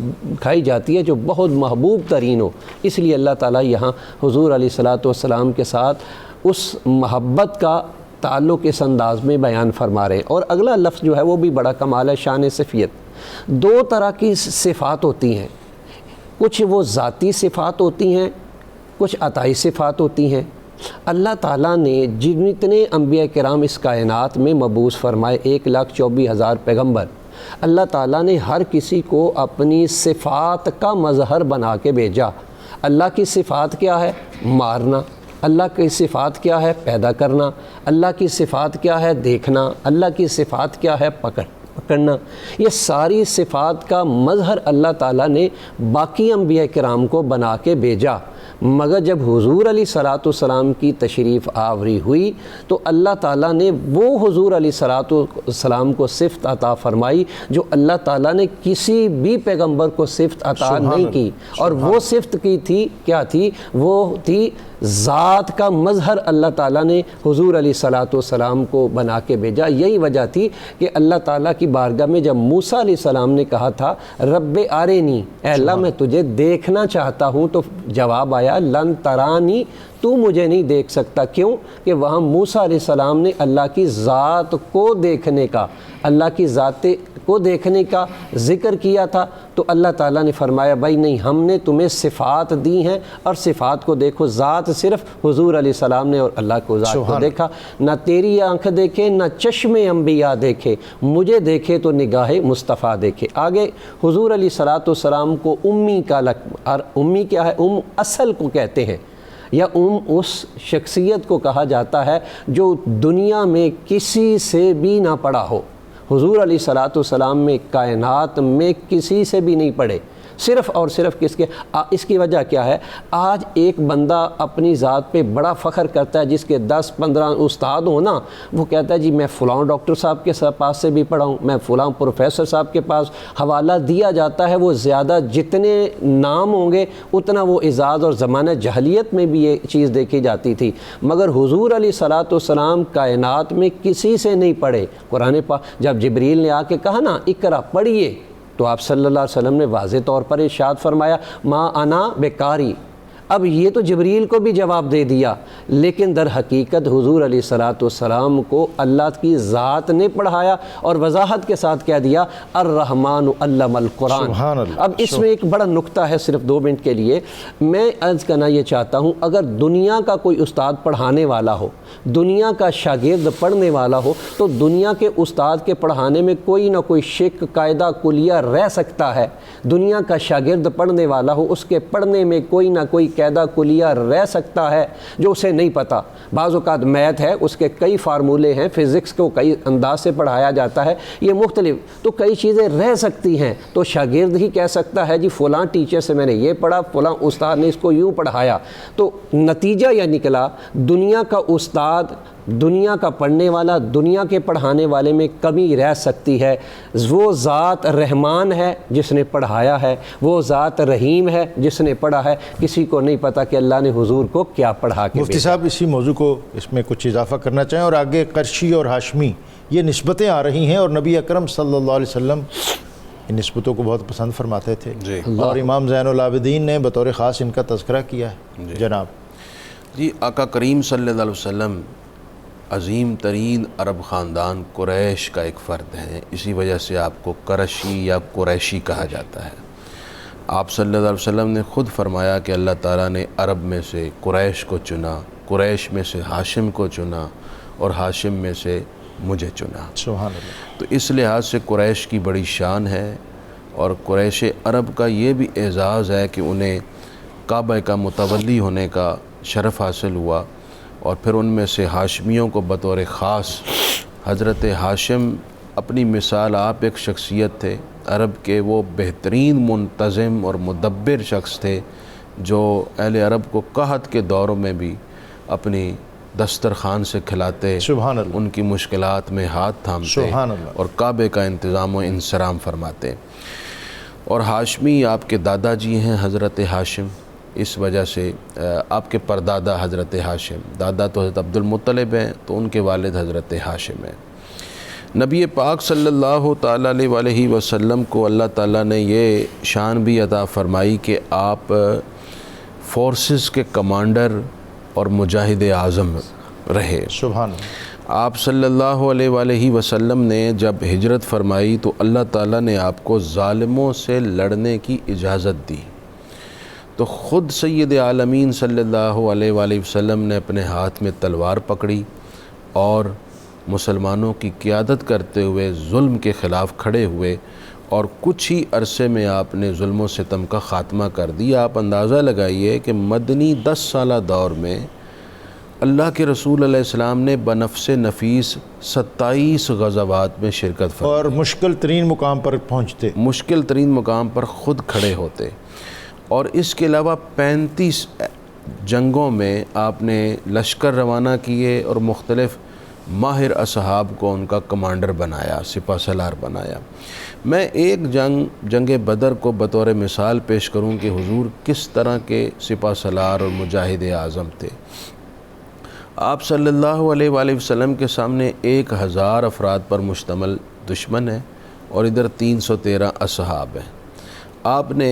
کھائی جاتی ہے جو بہت محبوب ترین ہو۔ اس لیے اللہ تعالیٰ یہاں حضور علیہ الصلاۃ والسلام کے ساتھ اس محبت کا تعلق اس انداز میں بیان فرما رہے ہیں۔ اور اگلا لفظ جو ہے وہ بھی بڑا کمال ہے، شان صفیت۔ دو طرح کی صفات ہوتی ہیں، کچھ وہ ذاتی صفات ہوتی ہیں، کچھ عطائی صفات ہوتی ہیں۔ اللہ تعالیٰ نے جتنے انبیاء کرام اس کائنات میں مبعوث فرمائے، 1,24,000 پیغمبر، اللہ تعالیٰ نے ہر کسی کو اپنی صفات کا مظہر بنا کے بھیجا۔ اللہ کی صفات کیا ہے؟ مارنا۔ اللہ کی صفات کیا ہے؟ پیدا کرنا۔ اللہ کی صفات کیا ہے؟ دیکھنا۔ اللہ کی صفات کیا ہے؟ پکڑنا۔ یہ ساری صفات کا مظہر اللہ تعالیٰ نے باقی انبیاء کرام کو بنا کے بھیجا، مگر جب حضور علیہ الصلاۃ والسلام کی تشریف آوری ہوئی تو اللہ تعالیٰ نے وہ حضور علیہ الصلاۃ والسلام کو صفت عطا فرمائی جو اللہ تعالیٰ نے کسی بھی پیغمبر کو صفت عطا نہیں کی، اور وہ صفت کی تھی کیا تھی؟ وہ تھی ذات کا مظہر اللہ تعالیٰ نے حضور علیہ الصلاۃ والسلام کو بنا کے بھیجا۔ یہی وجہ تھی کہ اللہ تعالیٰ کی بارگاہ میں جب موسیٰ علیہ السلام نے کہا تھا رب آرینی، اے اللہ میں تجھے دیکھنا چاہتا ہوں، تو جواب آیا لن ترانی، تو مجھے نہیں دیکھ سکتا۔ کیوں؟ کہ وہاں موسیٰ علیہ السلام نے اللہ کی ذات کو دیکھنے کا، اللہ کی ذات کو دیکھنے کا ذکر کیا تھا، تو اللہ تعالیٰ نے فرمایا بھائی نہیں، ہم نے تمہیں صفات دی ہیں اور صفات کو دیکھو۔ ذات صرف حضور علیہ السلام نے اور اللہ کو ذات کو دیکھا، نہ تیری آنکھ دیکھے نہ چشم انبیاء دیکھے، مجھے دیکھے تو نگاہ مصطفیٰ دیکھے۔ آگے حضور علیہ الصلاۃ والسلام کو امی کا اور امی کیا ہے؟ اصل کو کہتے ہیں، یا اس شخصیت کو کہا جاتا ہے جو دنیا میں کسی سے بھی نہ پڑھا ہو۔ حضور علیہ الصلاۃ والسلام میں کائنات میں کسی سے بھی نہیں پڑھے، صرف اور صرف اس کی وجہ کیا ہے؟ آج ایک بندہ اپنی ذات پہ بڑا فخر کرتا ہے، جس کے 10-15 استاد ہوں نا، وہ کہتا ہے جی میں فلاں ڈاکٹر صاحب کے پاس سے بھی پڑھا ہوں، میں فلاں پروفیسر صاحب کے پاس، حوالہ دیا جاتا ہے۔ وہ زیادہ جتنے نام ہوں گے اتنا وہ اعزاز، اور زمانہ جہلیت میں بھی یہ چیز دیکھی جاتی تھی، مگر حضور علیہ الصلاۃ والسلام کائنات میں کسی سے نہیں پڑھے۔ قرآن پاک جب جبریل نے آ کے کہا نا اقرا پڑھیے، تو آپ صلی اللہ علیہ وسلم نے واضح طور پر ارشاد فرمایا ما انا بیکاری۔ اب یہ تو جبریل کو بھی جواب دے دیا، لیکن در حقیقت حضور علیہ الصلاۃ والسلام کو اللہ کی ذات نے پڑھایا اور وضاحت کے ساتھ کہہ دیا الرحمن علم القرآن۔ اب اس میں ایک بڑا نقطہ ہے، صرف 2 منٹ کے لیے میں عرض کرنا یہ چاہتا ہوں، اگر دنیا کا کوئی استاد پڑھانے والا ہو، دنیا کا شاگرد پڑھنے والا ہو، تو دنیا کے استاد کے پڑھانے میں کوئی نہ کوئی شک قاعدہ کلیہ رہ سکتا ہے۔ دنیا کا شاگرد پڑھنے والا ہو، اس کے پڑھنے میں کوئی نہ کوئی قاعدہ کلیہ رہ سکتا ہے جو اسے نہیں پتہ. بعض اوقات میتھ ہے، اس کے کئی فارمولے ہیں، فزکس کو کئی انداز سے پڑھایا جاتا ہے، یہ مختلف، تو کئی چیزیں رہ سکتی ہیں. تو شاگرد ہی کہہ سکتا ہے جی فلاں ٹیچر سے میں نے یہ پڑھا، فلاں استاد نے اس کو یوں پڑھایا. تو نتیجہ یہ نکلا دنیا کا استاد، دنیا کا پڑھنے والا، دنیا کے پڑھانے والے میں کمی رہ سکتی ہے. وہ ذات رحمان ہے جس نے پڑھایا ہے، وہ ذات رحیم ہے جس نے پڑھا ہے. کسی کو نہیں پتہ کہ اللہ نے حضور کو کیا پڑھا کے مفتی صاحب اسی موضوع کو اس میں کچھ اضافہ کرنا چاہیں، اور آگے قرشی اور ہاشمی یہ نسبتیں آ رہی ہیں، اور نبی اکرم صلی اللہ علیہ وسلم ان نسبتوں کو بہت پسند فرماتے تھے، اور امام زین العابدین نے بطور خاص ان کا تذکرہ کیا ہے. جناب جی، آقا کریم صلی اللہ علیہ وسلم عظیم ترین عرب خاندان قریش کا ایک فرد ہیں، اسی وجہ سے آپ کو قرشی یا قریشی کہا جاتا ہے. آپ صلی اللہ علیہ وسلم نے خود فرمایا کہ اللہ تعالیٰ نے عرب میں سے قریش کو چنا، قریش میں سے ہاشم کو چنا، اور ہاشم میں سے مجھے چنا. سبحان اللہ. تو اس لحاظ سے قریش کی بڑی شان ہے، اور قریش عرب کا یہ بھی اعزاز ہے کہ انہیں کعبہ کا متولی ہونے کا شرف حاصل ہوا. اور پھر ان میں سے ہاشمیوں کو بطور خاص حضرت ہاشم، اپنی مثال آپ ایک شخصیت تھے عرب کے، وہ بہترین منتظم اور مدبر شخص تھے جو اہل عرب کو قحط کے دوروں میں بھی اپنی دسترخوان سے کھلاتے، سبحان اللہ، ان کی مشکلات میں ہاتھ تھامتے، سبحان اللہ، اور کعبے کا انتظام و انصرام فرماتے. اور ہاشمی آپ کے دادا جی ہیں حضرت ہاشم، اس وجہ سے آپ کے پردادا حضرت ہاشم، دادا تو حضرت عبد المطلب ہیں، تو ان کے والد حضرت ہاشم ہیں. نبی پاک صلی اللہ تعالیٰ علیہ وسلم کو اللہ تعالیٰ نے یہ شان بھی عطا فرمائی کہ آپ فورسز کے کمانڈر اور مجاہد اعظم رہے. سبحان اللہ. آپ صلی اللہ علیہ وسلم نے جب ہجرت فرمائی تو اللہ تعالیٰ نے آپ کو ظالموں سے لڑنے کی اجازت دی. تو خود سید عالمین صلی اللہ علیہ وسلم نے اپنے ہاتھ میں تلوار پکڑی اور مسلمانوں کی قیادت کرتے ہوئے ظلم کے خلاف کھڑے ہوئے، اور کچھ ہی عرصے میں آپ نے ظلم و ستم کا خاتمہ کر دیا. آپ اندازہ لگائیے کہ مدنی 10 سالہ دور میں اللہ کے رسول علیہ السلام نے بنفس نفیس 27 غزوات میں شرکت فرمائی، اور مشکل ترین مقام پر پہنچتے، مشکل ترین مقام پر خود کھڑے ہوتے. اور اس کے علاوہ 35 جنگوں میں آپ نے لشکر روانہ کیے اور مختلف ماہر اصحاب کو ان کا کمانڈر بنایا، سپہ سالار بنایا. میں ایک جنگ بدر کو بطور مثال پیش کروں کہ حضور کس طرح کے سپہ سالار اور مجاہد اعظم تھے. آپ صلی اللہ علیہ وسلم کے سامنے 1000 افراد پر مشتمل دشمن ہے، اور ادھر 313 اصحاب ہیں. آپ نے،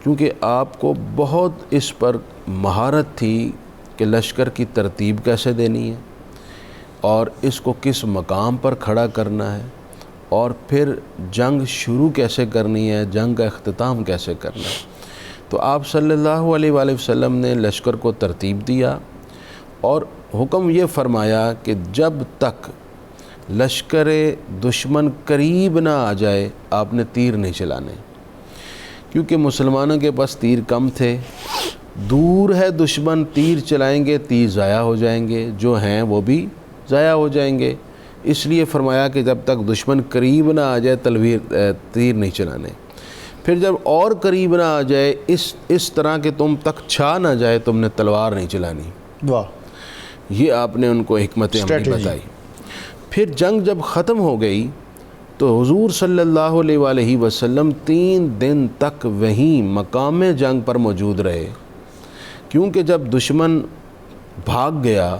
کیونکہ آپ کو بہت اس پر مہارت تھی کہ لشکر کی ترتیب کیسے دینی ہے، اور اس کو کس مقام پر کھڑا کرنا ہے، اور پھر جنگ شروع کیسے کرنی ہے، جنگ کا اختتام کیسے کرنا ہے. تو آپ صلی اللہ علیہ وسلم نے لشکر کو ترتیب دیا، اور حکم یہ فرمایا کہ جب تک لشکر دشمن قریب نہ آ جائے آپ نے تیر نہیں چلانے، کیونکہ مسلمانوں کے پاس تیر کم تھے. دور ہے دشمن، تیر چلائیں گے تیر ضائع ہو جائیں گے، جو ہیں وہ بھی ضائع ہو جائیں گے. اس لیے فرمایا کہ جب تک دشمن قریب نہ آ جائے تیر نہیں چلانے. پھر جب اور قریب نہ آ جائے، اس طرح کہ تم تک چھا نہ جائے، تم نے تلوار نہیں چلانی. واہ، یہ آپ نے ان کو حکمت عملی بتائی. پھر جنگ جب ختم ہو گئی تو حضور صلی اللہ علیہ وسلم 3 دن تک وہیں مقام جنگ پر موجود رہے، کیونکہ جب دشمن بھاگ گیا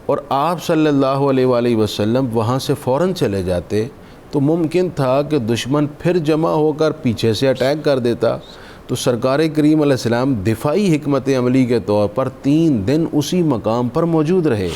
اور آپ صلی اللہ علیہ وسلم وہاں سے فوراً چلے جاتے تو ممکن تھا کہ دشمن پھر جمع ہو کر پیچھے سے اٹیک کر دیتا. تو سرکار کریم علیہ السلام دفاعی حکمت عملی کے طور پر 3 دن اسی مقام پر موجود رہے،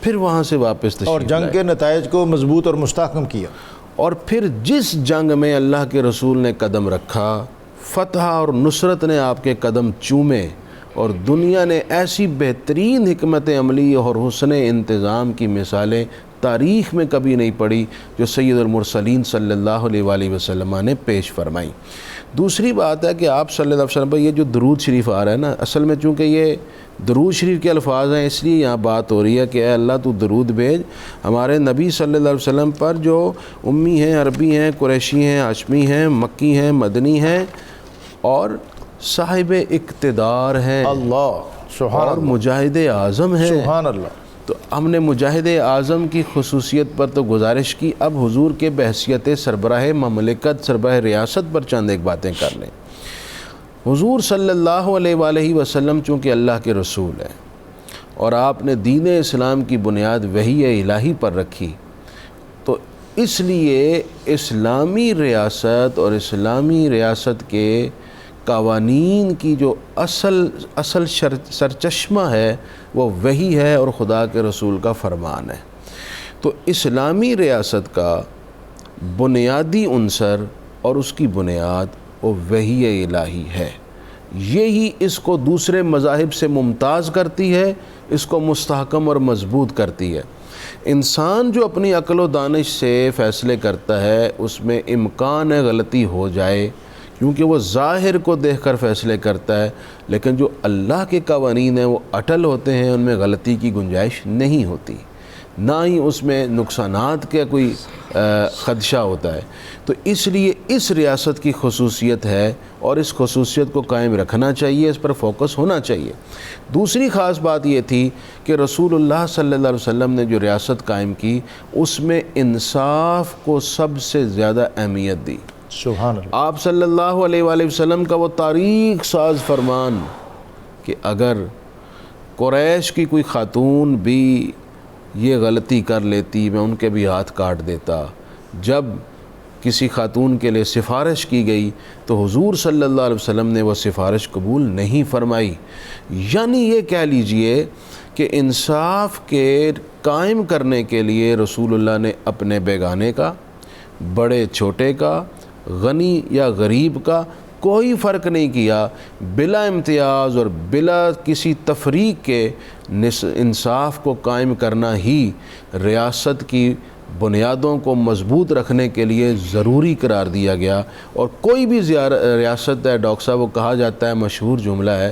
پھر وہاں سے واپس تشریف اور جنگ کے نتائج کو مضبوط اور مستحکم کیا. اور پھر جس جنگ میں اللہ کے رسول نے قدم رکھا، فتح اور نصرت نے آپ کے قدم چومے، اور دنیا نے ایسی بہترین حکمت عملی اور حسن انتظام کی مثالیں تاریخ میں کبھی نہیں پڑھی جو سید المرسلین صلی اللہ علیہ وآلہ وسلم نے پیش فرمائی۔ دوسری بات ہے کہ آپ صلی اللہ علیہ وسلم پر یہ جو درود شریف آ رہا ہے نا، اصل میں چونکہ یہ درود شریف کے الفاظ ہیں اس لیے یہاں بات ہو رہی ہے کہ اے اللہ تو درود بھیج ہمارے نبی صلی اللہ علیہ وسلم پر جو امی ہیں، عربی ہیں، قریشی ہیں، ہاشمی ہیں، مکی ہیں، مدنی ہیں اور صاحب اقتدار ہیں اللہ سبحان اور اللہ مجاہد اعظم ہیں۔ سبحان اللہ۔ تو ہم نے مجاہد اعظم کی خصوصیت پر تو گزارش کی، اب حضور کے بحیثیت سربراہ مملکت، سربراہ ریاست پر چند ایک باتیں کر لیں۔ حضور صلی اللہ علیہ وآلہ وسلم چونکہ اللہ کے رسول ہیں اور آپ نے دین اسلام کی بنیاد وحی الہی پر رکھی، تو اس لیے اسلامی ریاست اور اسلامی ریاست کے قوانین کی جو اصل سرچشمہ ہے وہ وحی ہے اور خدا کے رسول کا فرمان ہے۔ تو اسلامی ریاست کا بنیادی عنصر اور اس کی بنیاد وہ وحی الہی ہے، یہی اس کو دوسرے مذاہب سے ممتاز کرتی ہے، اس کو مستحکم اور مضبوط کرتی ہے۔ انسان جو اپنی عقل و دانش سے فیصلے کرتا ہے اس میں امکان ہے غلطی ہو جائے، کیونکہ وہ ظاہر کو دیکھ کر فیصلے کرتا ہے، لیکن جو اللہ کے قوانین ہیں وہ اٹل ہوتے ہیں، ان میں غلطی کی گنجائش نہیں ہوتی، نہ ہی اس میں نقصانات کا کوئی خدشہ ہوتا ہے۔ تو اس لیے اس ریاست کی خصوصیت ہے اور اس خصوصیت کو قائم رکھنا چاہیے، اس پر فوکس ہونا چاہیے۔ دوسری خاص بات یہ تھی کہ رسول اللہ صلی اللہ علیہ وسلم نے جو ریاست قائم کی اس میں انصاف کو سب سے زیادہ اہمیت دی۔ سبحان اللہ۔ آپ صلی اللہ علیہ وآلہ وسلم کا وہ تاریخ ساز فرمان کہ اگر قریش کی کوئی خاتون بھی یہ غلطی کر لیتی میں ان کے بھی ہاتھ کاٹ دیتا، جب کسی خاتون کے لیے سفارش کی گئی تو حضور صلی اللہ علیہ وسلم نے وہ سفارش قبول نہیں فرمائی۔ یعنی یہ کہہ لیجئے کہ انصاف کے قائم کرنے کے لیے رسول اللہ نے اپنے بیگانے کا، بڑے چھوٹے کا، غنی یا غریب کا کوئی فرق نہیں کیا، بلا امتیاز اور بلا کسی تفریق کے انصاف کو قائم کرنا ہی ریاست کی بنیادوں کو مضبوط رکھنے کے لیے ضروری قرار دیا گیا۔ اور کوئی بھی ریاست ہے، ڈاکٹر صاحب وہ کہا جاتا ہے، مشہور جملہ ہے،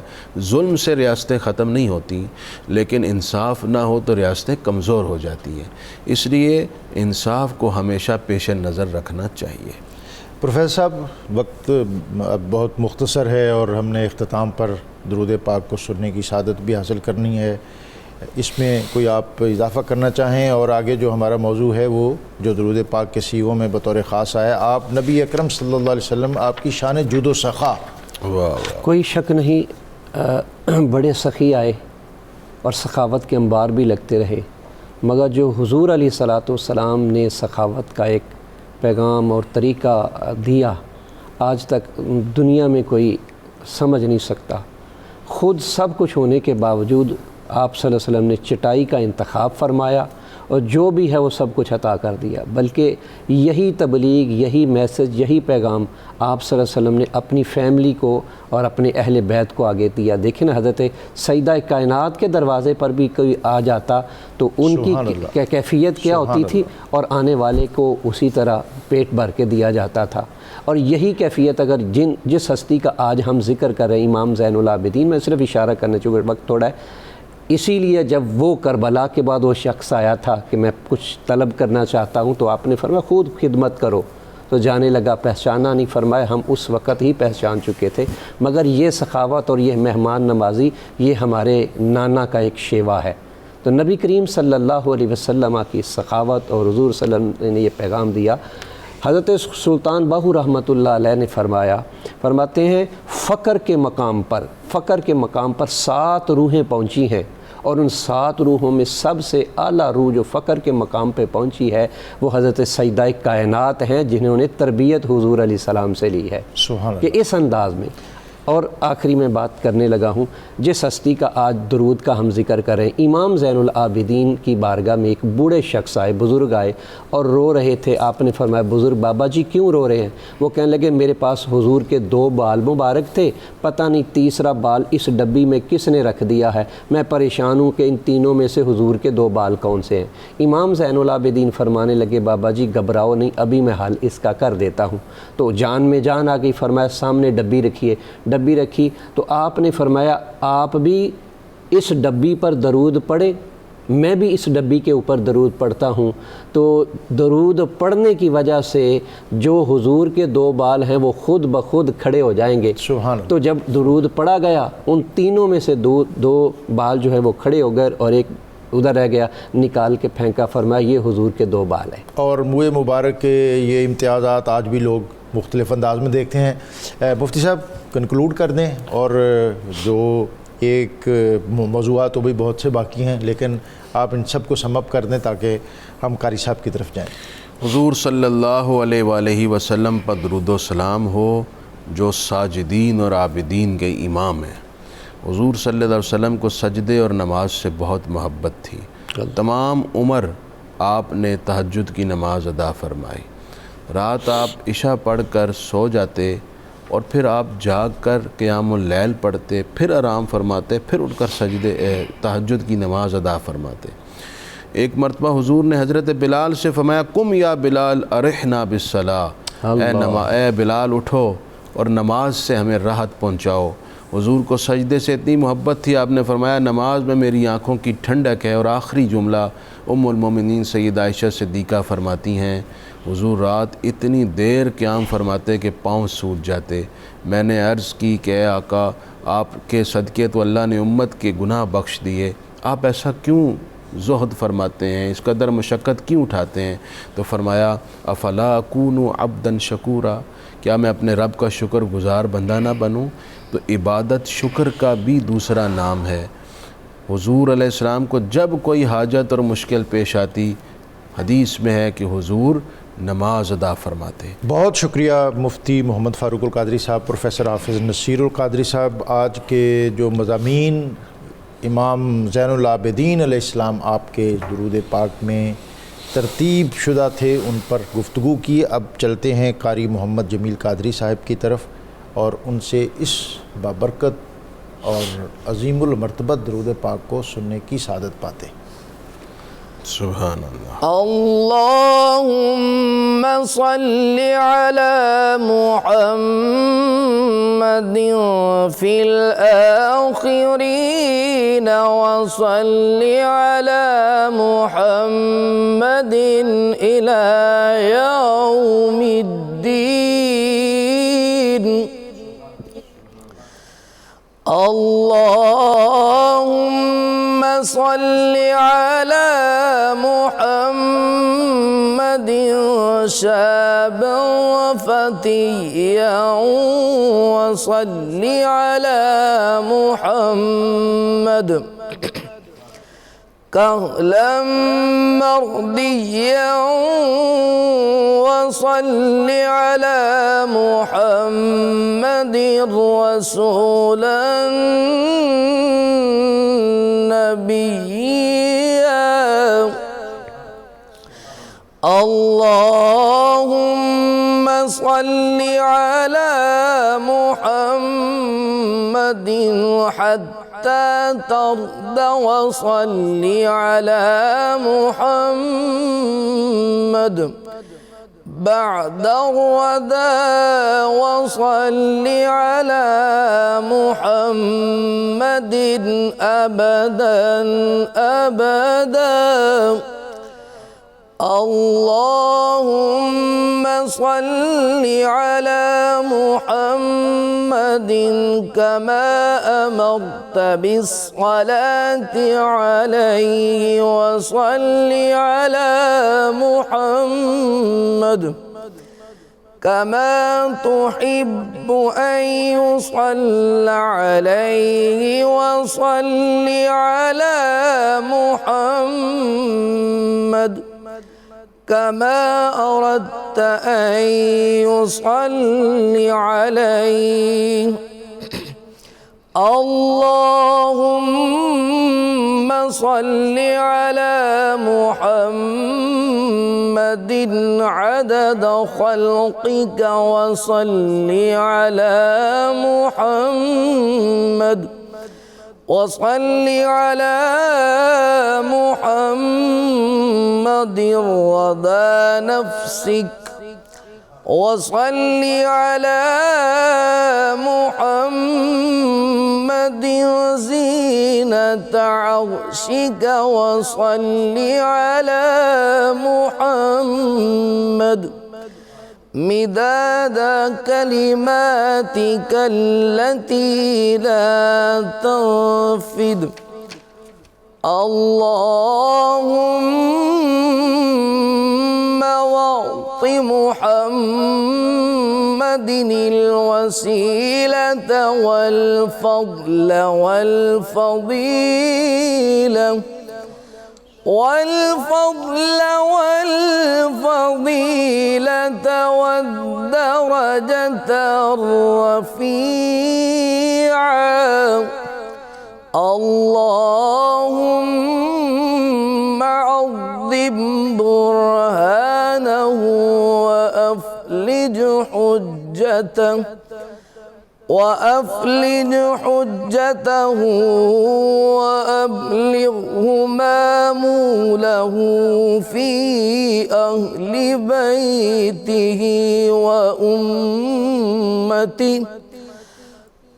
ظلم سے ریاستیں ختم نہیں ہوتی، لیکن انصاف نہ ہو تو ریاستیں کمزور ہو جاتی ہیں، اس لیے انصاف کو ہمیشہ پیش نظر رکھنا چاہیے۔ پروفیسر صاحب وقت اب بہت مختصر ہے اور ہم نے اختتام پر درود پاک کو سننے کی سعادت بھی حاصل کرنی ہے، اس میں کوئی آپ اضافہ کرنا چاہیں؟ اور آگے جو ہمارا موضوع ہے وہ جو درود پاک کے سیغوں میں بطور خاص آیا، آپ نبی اکرم صلی اللہ علیہ وسلم آپ کی شان جود و سخا۔ کوئی شک نہیں بڑے سخی آئے اور سخاوت کے انبار بھی لگتے رہے، مگر جو حضور علیہ الصلاۃ والسلام نے سخاوت کا ایک پیغام اور طریقہ دیا آج تک دنیا میں کوئی سمجھ نہیں سکتا۔ خود سب کچھ ہونے کے باوجود آپ صلی اللہ علیہ وسلم نے چٹائی کا انتخاب فرمایا اور جو بھی ہے وہ سب کچھ عطا کر دیا، بلکہ یہی تبلیغ، یہی میسج، یہی پیغام آپ صلی اللہ علیہ وسلم نے اپنی فیملی کو اور اپنے اہل بیت کو آگے دیا۔ دیکھیں نا، حضرت سیدہ کائنات کے دروازے پر بھی کوئی آ جاتا تو ان کی کیفیت کیا ہوتی تھی، اور آنے والے کو اسی طرح پیٹ بھر کے دیا جاتا تھا۔ اور یہی کیفیت اگر جس ہستی کا آج ہم ذکر کر رہے ہیں، امام زین العابدین، میں صرف اشارہ کرنا چاہوں گا، وقت تھوڑا ہے، اسی لیے جب وہ کربلا کے بعد وہ شخص آیا تھا کہ میں کچھ طلب کرنا چاہتا ہوں تو آپ نے فرمایا خود خدمت کرو، تو جانے لگا، پہچانا نہیں، فرمایا ہم اس وقت ہی پہچان چکے تھے، مگر یہ سخاوت اور یہ مہمان نوازی یہ ہمارے نانا کا ایک شیوا ہے۔ تو نبی کریم صلی اللہ علیہ وسلم کی سخاوت اور حضور صلی اللہ علیہ وسلم نے یہ پیغام دیا۔ حضرت سلطان باہو رحمۃ اللہ علیہ نے فرماتے ہیں فقر کے مقام پر 7 روحیں پہنچی ہیں، اور ان 7 روحوں میں سب سے اعلیٰ روح جو فقر کے مقام پہ پہنچی ہے وہ حضرت سیدہ کائنات ہیں، جنہوں نے تربیت حضور علیہ السلام سے لی ہے۔ سبحان کہ اس انداز میں اور آخری میں بات کرنے لگا ہوں جس ہستی کا آج درود کا ہم ذکر کریں، امام زین العابدین کی بارگاہ میں ایک بوڑھے شخص آئے، بزرگ آئے اور رو رہے تھے۔ آپ نے فرمایا بزرگ بابا جی کیوں رو رہے ہیں؟ وہ کہنے لگے میرے پاس حضور کے 2 بال مبارک تھے، پتہ نہیں تیسرا بال اس ڈبی میں کس نے رکھ دیا ہے، میں پریشان ہوں کہ ان تینوں میں سے حضور کے 2 بال کون سے ہیں۔ امام زین العابدین فرمانے لگے بابا جی گھبراؤ نہیں، ابھی میں حل اس کا کر دیتا ہوں۔ تو جان میں جان آ گئی، فرمایا سامنے ڈبی رکھیے، ڈبی رکھی تو آپ نے فرمایا آپ بھی اس ڈبی پر درود پڑھے، میں بھی اس ڈبی کے اوپر درود پڑھتا ہوں، تو درود پڑھنے کی وجہ سے جو حضور کے 2 بال ہیں وہ خود بخود کھڑے ہو جائیں گے۔ سبحان اللہ۔ تو جب درود پڑھا گیا ان تینوں میں سے 2 بال جو ہے وہ کھڑے ہو گئے اور ایک ادھر رہ گیا، نکال کے پھینکا، فرمایا یہ حضور کے 2 بال ہیں۔ اور منہ مبارک کے یہ امتیازات آج بھی لوگ مختلف انداز میں دیکھتے ہیں۔ مفتی صاحب کنکلوڈ کر دیں، اور جو ایک موضوعات تو بھی بہت سے باقی ہیں لیکن آپ ان سب کو سم اپ کر دیں تاکہ ہم قاری صاحب کی طرف جائیں۔ حضور صلی اللہ علیہ وآلہ وسلم پر درود و سلام ہو جو ساجدین اور عابدین کے امام ہیں۔ حضور صلی اللہ علیہ وسلم کو سجدے اور نماز سے بہت محبت تھی، تمام عمر آپ نے تہجد کی نماز ادا فرمائی، رات آپ عشاء پڑھ کر سو جاتے اور پھر آپ جاگ کر قیام اللیل پڑھتے، پھر آرام فرماتے، پھر اٹھ کر تہجد کی نماز ادا فرماتے۔ ایک مرتبہ حضور نے حضرت بلال سے فرمایا قم یا بلال ارحنا بالصلاۃ، اے بلال اٹھو اور نماز سے ہمیں راحت پہنچاؤ۔ حضور کو سجدے سے اتنی محبت تھی، آپ نے فرمایا نماز میں میری آنکھوں کی ٹھنڈک ہے۔ اور آخری جملہ ام المومنین سیدہ عائشہ صدیقہ فرماتی ہیں حضور رات اتنی دیر قیام فرماتے کہ پاؤں سوج جاتے۔ میں نے عرض کی کہ اے آقا آپ کے صدقے تو اللہ نے امت کے گناہ بخش دیے، آپ ایسا کیوں زہد فرماتے ہیں، اس قدر مشقت کیوں اٹھاتے ہیں؟ تو فرمایا افلا اکون عبدا شکورا، کیا میں اپنے رب کا شکر گزار بندہ نہ بنوں؟ تو عبادت شکر کا بھی دوسرا نام ہے۔ حضور علیہ السلام کو جب کوئی حاجت اور مشکل پیش آتی، حدیث میں ہے کہ حضور نماز ادا فرماتے۔ بہت شکریہ مفتی محمد فاروق القادری صاحب، پروفیسر حافظ نصیر القادری صاحب۔ آج کے جو مضامین امام زین العابدین علیہ السلام آپ کے درود پاک میں ترتیب شدہ تھے ان پر گفتگو کی۔ اب چلتے ہیں قاری محمد جمیل قادری صاحب کی طرف اور ان سے اس بابرکت اور عظیم المرتبت درود پاک کو سننے کی سعادت پاتے۔ سبحان اللہ۔ اللہم صلی علی محمد فی الآخرین وصلی علی محمد الی یوم الدین۔ اللہم صلی علی محمد شابا وفتیا وصلی علی محمد كهلا مرضيا وصل على محمد رسولا نبيا اللهم صل على محمد حتى ترضى وصل على محمد بعد الردى وصل على محمد أبدا أبدا اللهم صل على محمد كما أمرت بالصلاة عليه وصل على محمد كما تحب أن يصلى عليه وصل على محمد كما أردت أن يصلي عليه اللهم صل على محمد عدد خلقك وصل على محمد وصل على محمد رضا نفسك وصل على محمد زينة عرشك وصل على محمد مداد كلماتك التي لا تنفد. اللهم واعط محمد الوسيلة والفضل والفضيلة والدرجة الرفيعة. اللهم عظم برهانه وأفلج حجته وأبلغه ماموله في أهل بيته وأمته.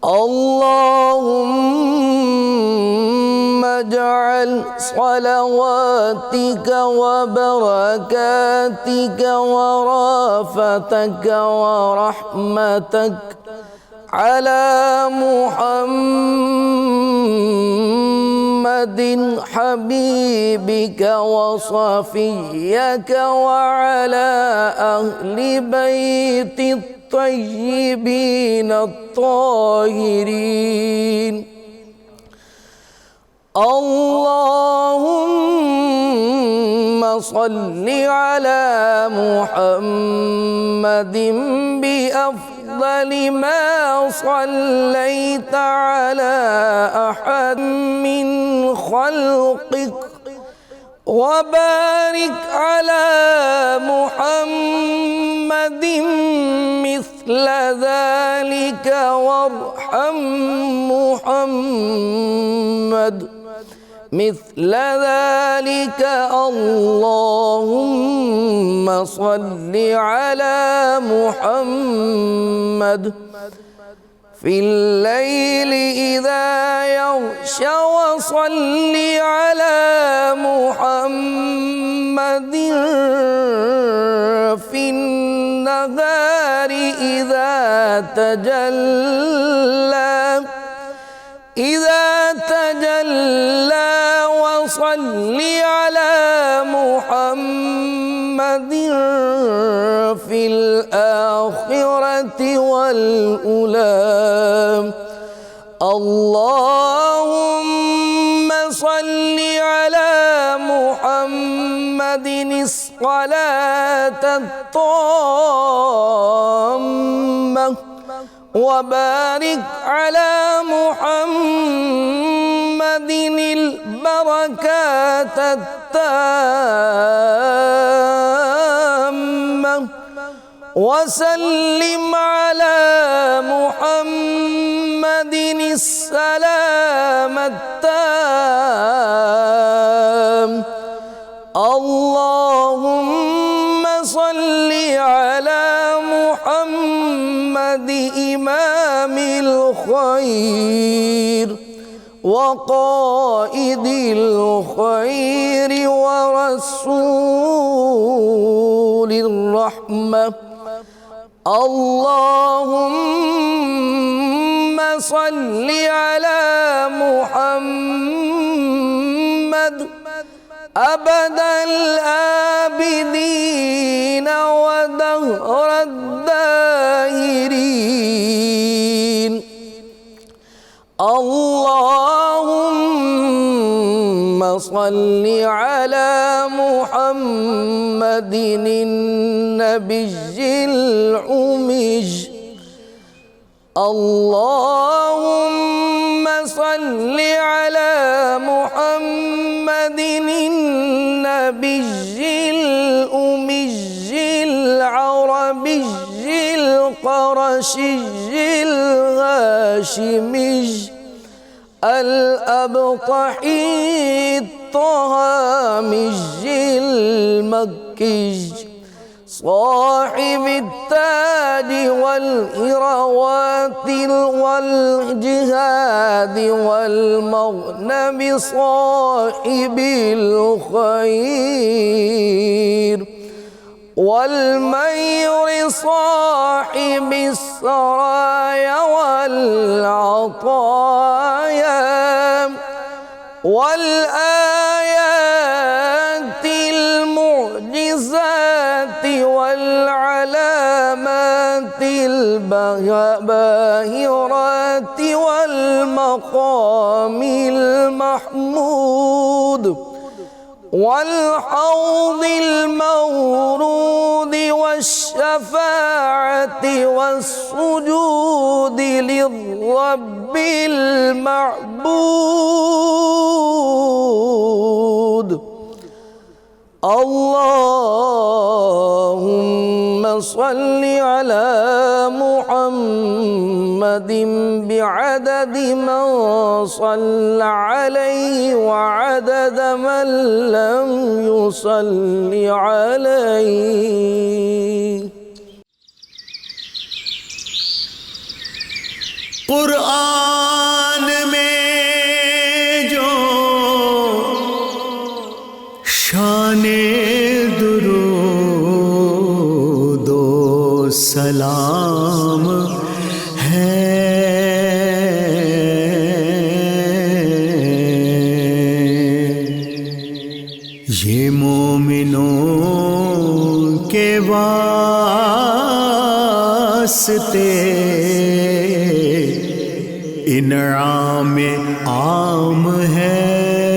اللهم اجعل صلواتك وبركاتك ورأفتك ورحمتك على محمد حبيبك وصفيك وعلى أهل بيت الطيبين الطاهرين. اللهم صل على محمد بأفضل ما صليت على أحد من خلقك وبارك على محمد مثل ذلك وارحم محمد مثل ذلك. اللهم صل على محمد في الليل إذا يغشى وصل على محمد في النهار إذا تجلى وصل على محمد في الآخرة والأولى. اللهم صل على محمد الصلاة التامة وبارك على محمد البركات التامة وسلم على محمد السلام التام. اللهم صل على محمد إمام الخير وقائد الخير ورسول الرحمة. اللهم صل على محمد أبد الآبدين ودهر الداهرين. اللهم صل على محمد النبي الأمي. اللهم صل على محمد النبي الأمي العربي القرشي الهاشمي الأبطحي الطهامي المكي صاحب التاج والإروات والجهاد والمغنم صاحب الخير والمير صاحب السرايا والعطايا والآيات المعجزات والعلامات الباهرات والمقام المحمود والحوض المورود والشفاعة والسجود للرب المعبود. اللهم صل على محمد بعدد من صلى عليه وعدد من لم يصل عليه. قرآن میں جو شان درود و سلام ہے، یہ مومنوں کے واسطے انعام عام ہے۔